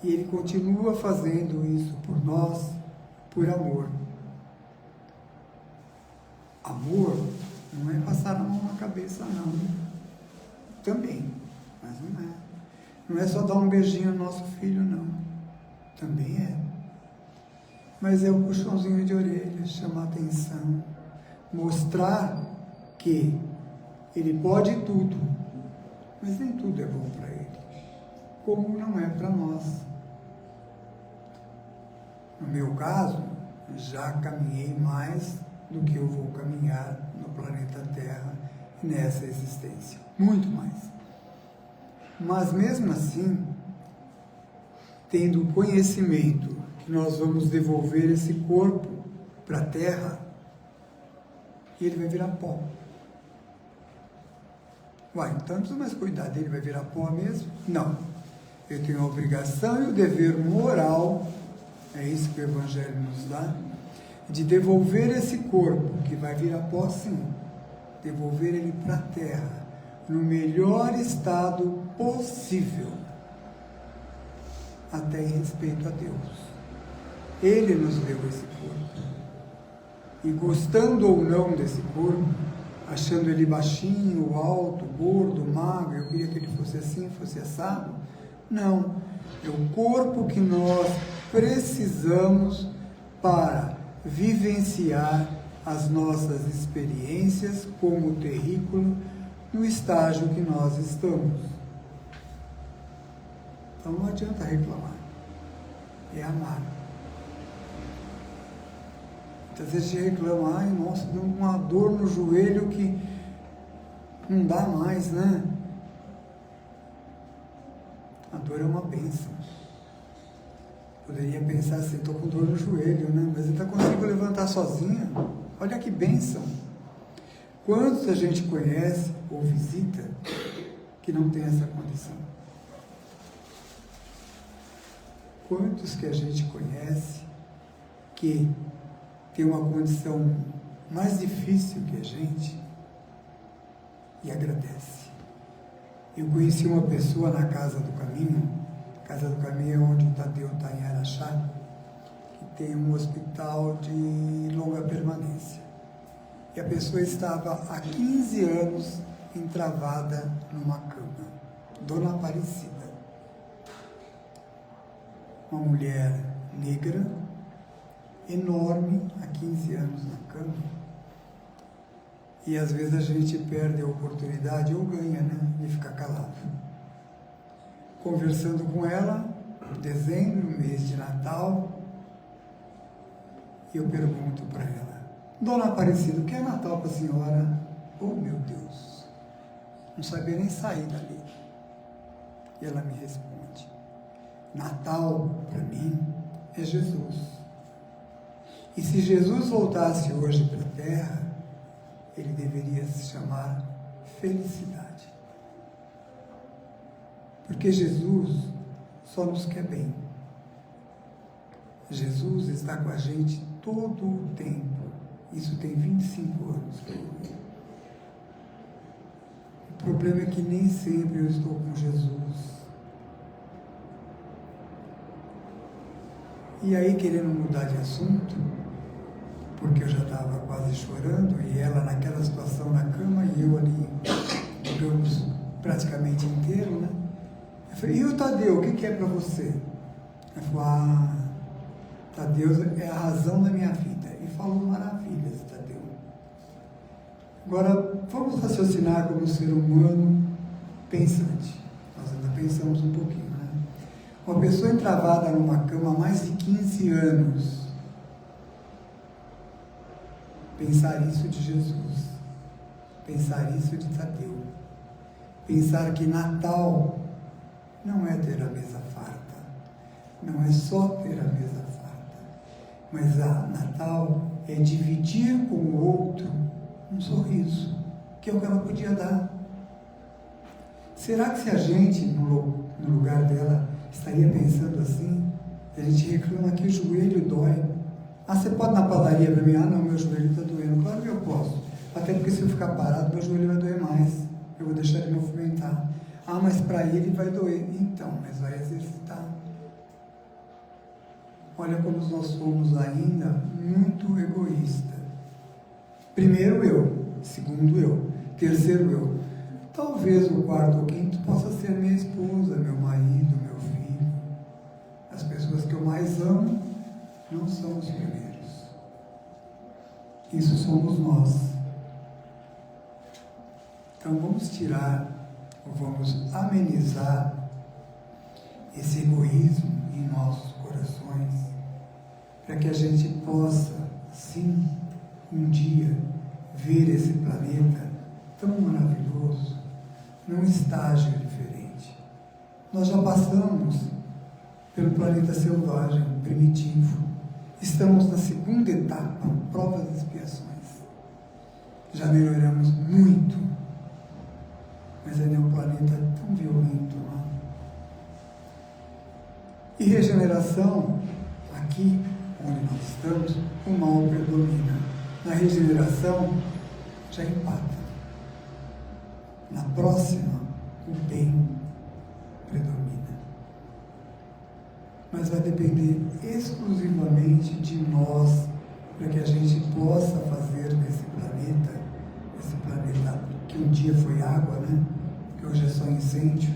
E ele continua fazendo isso por nós, por amor. Amor não é passar a mão na cabeça, não. Também, mas não é. Não é só dar um beijinho no nosso filho, não. Também é. Mas é o puxãozinho de orelha, chamar atenção, mostrar que ele pode tudo, mas nem tudo é bom para ele, como não é para nós. No meu caso, já caminhei mais do que eu vou caminhar no planeta Terra nessa existência, muito mais. Mas mesmo assim, tendo conhecimento que nós vamos devolver esse corpo para a Terra, e ele vai virar pó. Uai, então não precisa mais cuidar dele, vai virar pó mesmo? Não. Eu tenho a obrigação e o dever moral, é isso que o Evangelho nos dá, de devolver esse corpo, que vai virar pó sim, devolver ele para a Terra, no melhor estado possível, até em respeito a Deus. Ele nos deu esse corpo. E gostando ou não desse corpo, achando ele baixinho, alto, gordo, magro, eu queria que ele fosse assim, fosse assado. Não. É o corpo que nós precisamos para vivenciar as nossas experiências como terrícola no estágio que nós estamos. Então não adianta reclamar. É amar. Muitas vezes a gente reclama, ai, nossa, deu uma dor no joelho que não dá mais, né? A dor é uma bênção. Poderia pensar assim, estou com dor no joelho, né? Mas ele consigo levantar sozinha. Olha que bênção. Quantos a gente conhece ou visita que não tem essa condição? Quantos que a gente conhece que tem uma condição mais difícil que a gente e agradece? Eu conheci uma pessoa na Casa do Caminho. Casa do Caminho é onde o Tadeu está em Araxá, que tem um hospital de longa permanência. E a pessoa estava há 15 anos entravada numa cama. Dona Aparecida. Uma mulher negra, enorme, há 15 anos na cama. E às vezes a gente perde a oportunidade, ou ganha, né, de ficar calado. Conversando com ela, dezembro, mês de Natal, eu pergunto para ela: Dona Aparecida, o que é Natal para a senhora? Oh, meu Deus, não sabia nem sair dali. E ela me responde: Natal, para mim, é Jesus. E se Jesus voltasse hoje para a Terra, ele deveria se chamar felicidade. Porque Jesus só nos quer bem. Jesus está com a gente todo o tempo. Isso tem 25 anos que eu vi. O problema é que nem sempre eu estou com Jesus. E aí, querendo mudar de assunto, porque eu já estava quase chorando, e ela naquela situação na cama, e eu ali, digamos, praticamente inteiro, né? Eu falei: e o Tadeu, o que é para você? Ela falou: Tadeu é a razão da minha vida. E falou maravilhas, Tadeu. Agora, vamos raciocinar como ser humano pensante. Nós ainda pensamos um pouquinho, né? Uma pessoa entravada numa cama há mais de 15 anos, pensar isso de Jesus, pensar isso de Tadeu, pensar que Natal não é ter a mesa farta, não é só ter a mesa farta, mas Natal é dividir com o outro um sorriso, que é o que ela podia dar. Será que se a gente, no lugar dela, estaria pensando assim? A gente reclama que o joelho dói. Você pode ir na padaria para mim? Não, meu joelho está doendo. Claro que eu posso. Até porque se eu ficar parado, meu joelho vai doer mais. Eu vou deixar ele movimentar. Mas para ele vai doer. Então, mas vai exercitar. Olha como nós somos ainda muito egoístas. Primeiro eu, segundo eu, terceiro eu. Talvez o quarto ou quinto possa ser minha esposa, meu marido, meu filho. As pessoas que eu mais amo não são os primeiros. Isso somos nós. Então vamos tirar, ou vamos amenizar esse egoísmo em nossos corações, para que a gente possa, sim, um dia, ver esse planeta tão maravilhoso, num estágio diferente. Nós já passamos pelo planeta selvagem, primitivo. Estamos na segunda etapa, provas e expiações. Já melhoramos muito, mas ainda é um planeta tão violento, não é? E regeneração, aqui onde nós estamos, o mal predomina. Na regeneração, já empata. Na próxima, o bem predomina. Mas vai depender exclusivamente de nós, para que a gente possa fazer desse planeta que um dia foi água, né? Que hoje é só incêndio,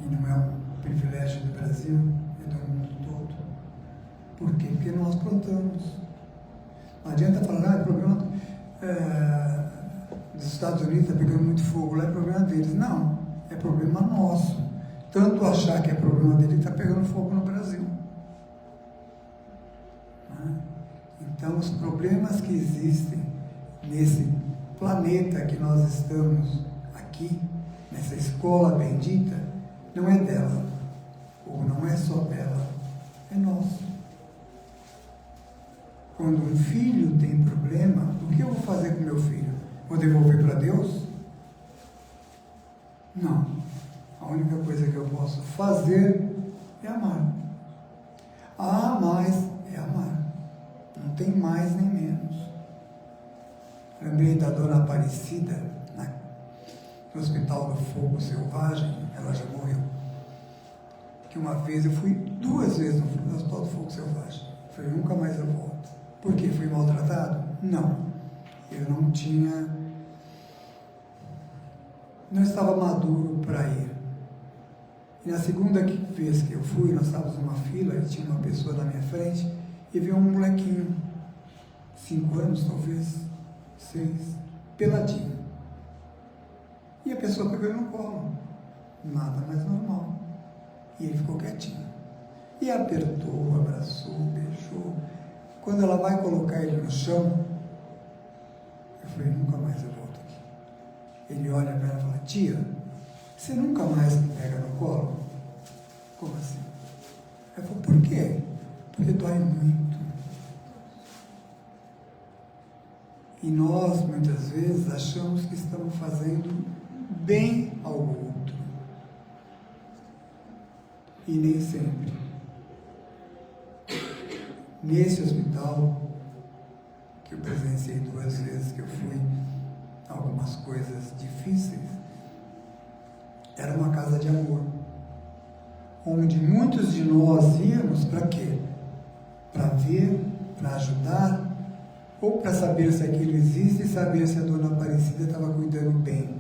e não é um privilégio do Brasil, é do mundo todo. Por quê? Porque nós plantamos. Não adianta falar: é problema dos Estados Unidos, está pegando muito fogo, lá é problema deles. Não, é problema nosso. Tanto achar que é problema dele que está pegando fogo no Brasil. Então, os problemas que existem nesse planeta que nós estamos aqui, nessa escola bendita, não é dela, ou não é só dela, é nosso. Quando um filho tem problema, o que eu vou fazer com meu filho? Vou devolver para Deus? Não. A única coisa que eu posso fazer é amar. A mais é amar. Não tem mais nem menos. Lembrei da Dona Aparecida, no Hospital do Fogo Selvagem, ela já morreu. Que uma vez eu fui 2 vezes no Hospital do Fogo Selvagem. Falei, nunca mais eu volto. Por quê? Fui maltratado? Não. Eu não estava maduro para ir. E na segunda vez que eu fui, nós estávamos numa fila e tinha uma pessoa na minha frente e veio um molequinho, 5 anos talvez, 6, peladinho. E a pessoa pegou ele no colo, nada mais normal. E ele ficou quietinho. E apertou, abraçou, beijou. Quando ela vai colocar ele no chão, eu falei, nunca mais eu volto aqui. Ele olha para ela e fala, tia, você nunca mais me pega no colo? Como assim? Eu falei, por quê? Porque dói muito. E nós, muitas vezes, achamos que estamos fazendo bem ao outro. E nem sempre. Nesse hospital, que eu presenciei 2 vezes, que eu fui algumas coisas difíceis, era uma casa de amor, onde muitos de nós íamos para quê? Para ver, para ajudar, ou para saber se aquilo existe e saber se a Dona Aparecida estava cuidando bem.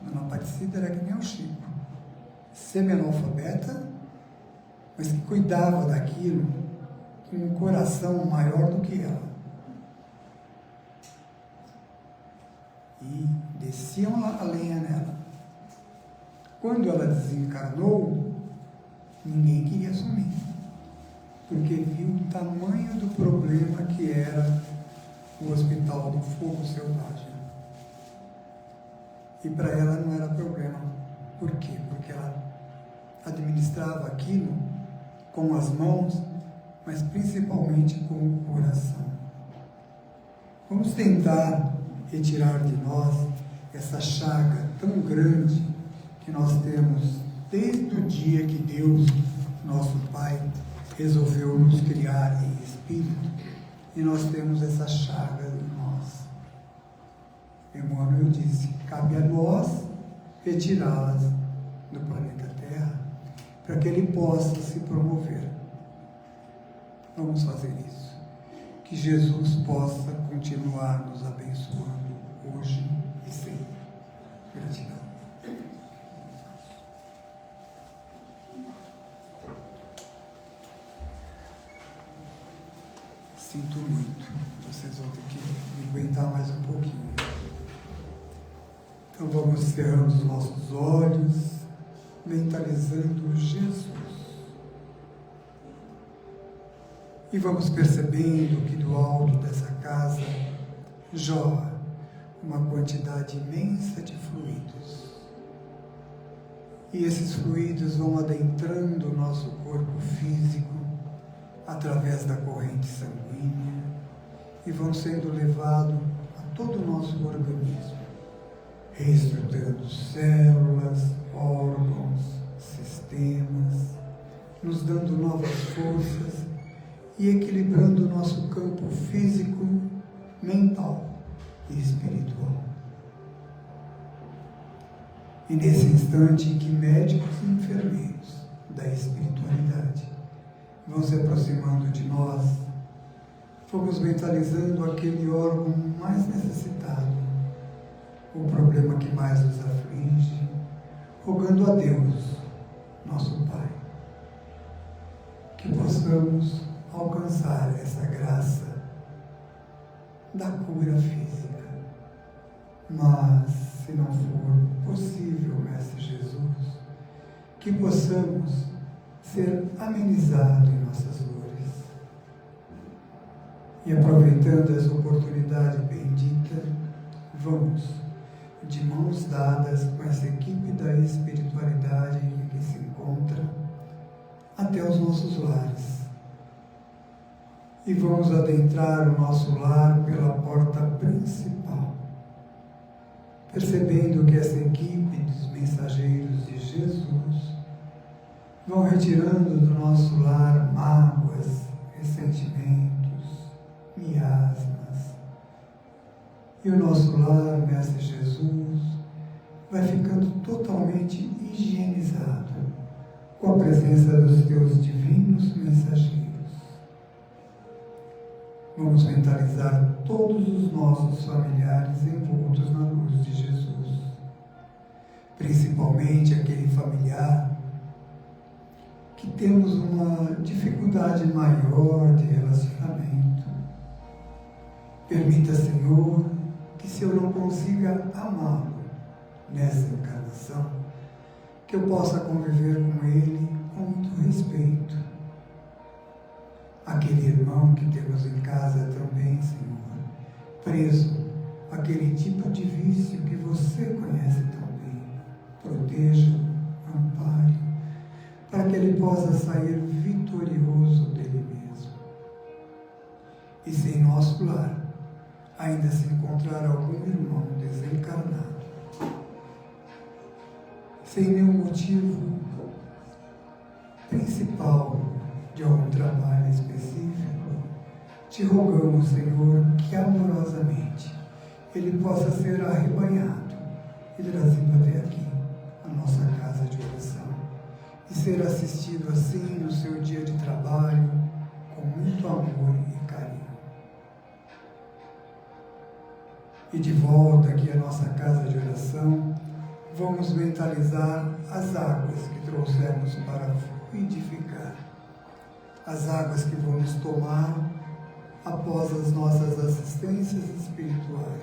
Dona Aparecida era que nem o Chico, semi-analfabeta, mas que cuidava daquilo com um coração maior do que ela. E desciam a lenha nela. Quando ela desencarnou, ninguém queria assumir, porque viu o tamanho do problema que era o Hospital do Fogo Selvagem. E para ela não era problema. Por quê? Porque ela administrava aquilo com as mãos, mas principalmente com o coração. Vamos tentar retirar de nós essa chaga tão grande que nós temos desde o dia que Deus, nosso Pai, resolveu nos criar em espírito, e nós temos essa chaga em nós. Emmanuel disse, cabe a nós retirá-las do planeta Terra, para que ele possa se promover. Vamos fazer isso. Que Jesus possa continuar nos abençoando hoje e sempre. Gratidão. Sinto muito. Vocês vão ter que me aguentar mais um pouquinho. Então vamos cerrando os nossos olhos, mentalizando Jesus. E vamos percebendo que do alto dessa casa jorra uma quantidade imensa de fluidos. E esses fluidos vão adentrando o nosso corpo físico através da corrente sanguínea e vão sendo levados a todo o nosso organismo, reestruturando células, órgãos, sistemas, nos dando novas forças e equilibrando o nosso campo físico, mental e espiritual. E nesse instante em que médicos e enfermeiros da espiritualidade vão se aproximando de nós, fomos mentalizando aquele órgão mais necessitado, o problema que mais nos aflige, rogando a Deus, nosso Pai, que possamos alcançar essa graça da cura física. Mas, se não for possível, Mestre Jesus, que possamos ser amenizados em nossas dores. E aproveitando essa oportunidade bendita, vamos, de mãos dadas com essa equipe da espiritualidade que se encontra, até os nossos lares. E vamos adentrar o nosso lar pela porta principal, percebendo que essa equipe dos mensageiros de Jesus vão retirando do nosso lar mágoas, ressentimentos, miasmas. E o nosso lar, Mestre Jesus, vai ficando totalmente higienizado com a presença dos teus divinos mensageiros. Vamos mentalizar todos os nossos familiares envoltos na luz de Jesus, principalmente aquele familiar que temos uma dificuldade maior de relacionamento. Permita, Senhor, que se eu não consiga amá-lo nessa encarnação, que eu possa conviver com ele com muito respeito. Aquele irmão que temos em casa também, Senhor, preso àquele tipo de vício que você conhece tão bem. Proteja, ampare, para que ele possa sair vitorioso dele mesmo. E se em nosso lar ainda se encontrar algum irmão desencarnado, sem nenhum motivo principal de algum trabalho específico, te rogamos, Senhor, que amorosamente ele possa ser arrebanhado e trazido até aqui, a nossa casa de oração, e ser assistido assim no seu dia de trabalho, com muito amor e carinho. E de volta aqui à nossa casa de oração, vamos mentalizar as águas que trouxemos para fluidificar, as águas que vamos tomar após as nossas assistências espirituais,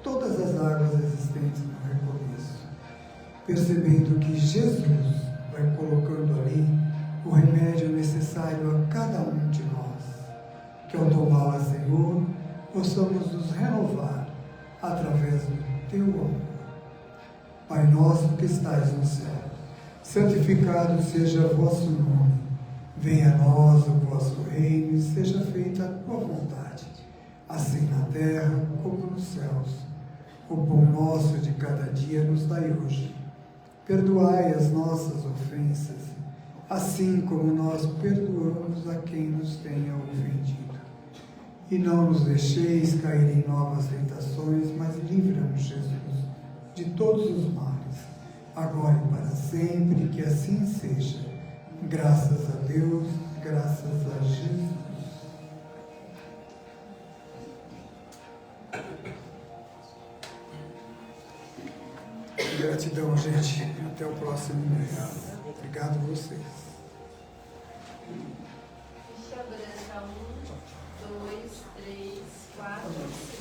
todas as águas existentes no recomeço, percebendo que Jesus vai colocando ali o remédio necessário a cada um de nós, que ao tomá-la, Senhor, possamos nos renovar através do teu amor. Pai nosso que estais no céu, santificado seja o vosso nome. Venha a nós o vosso reino e seja feita a tua vontade, assim na terra como nos céus. O pão nosso de cada dia nos dai hoje. Perdoai as nossas ofensas, assim como nós perdoamos a quem nos tenha ofendido. E não nos deixeis cair em novas tentações, mas livra-nos, Jesus, de todos os males, agora e para sempre, que assim seja. Graças a Deus, graças a Jesus. Gratidão, gente. Até o próximo mês. Obrigado a vocês. Deixa eu 1, 2, 3, 4, 5.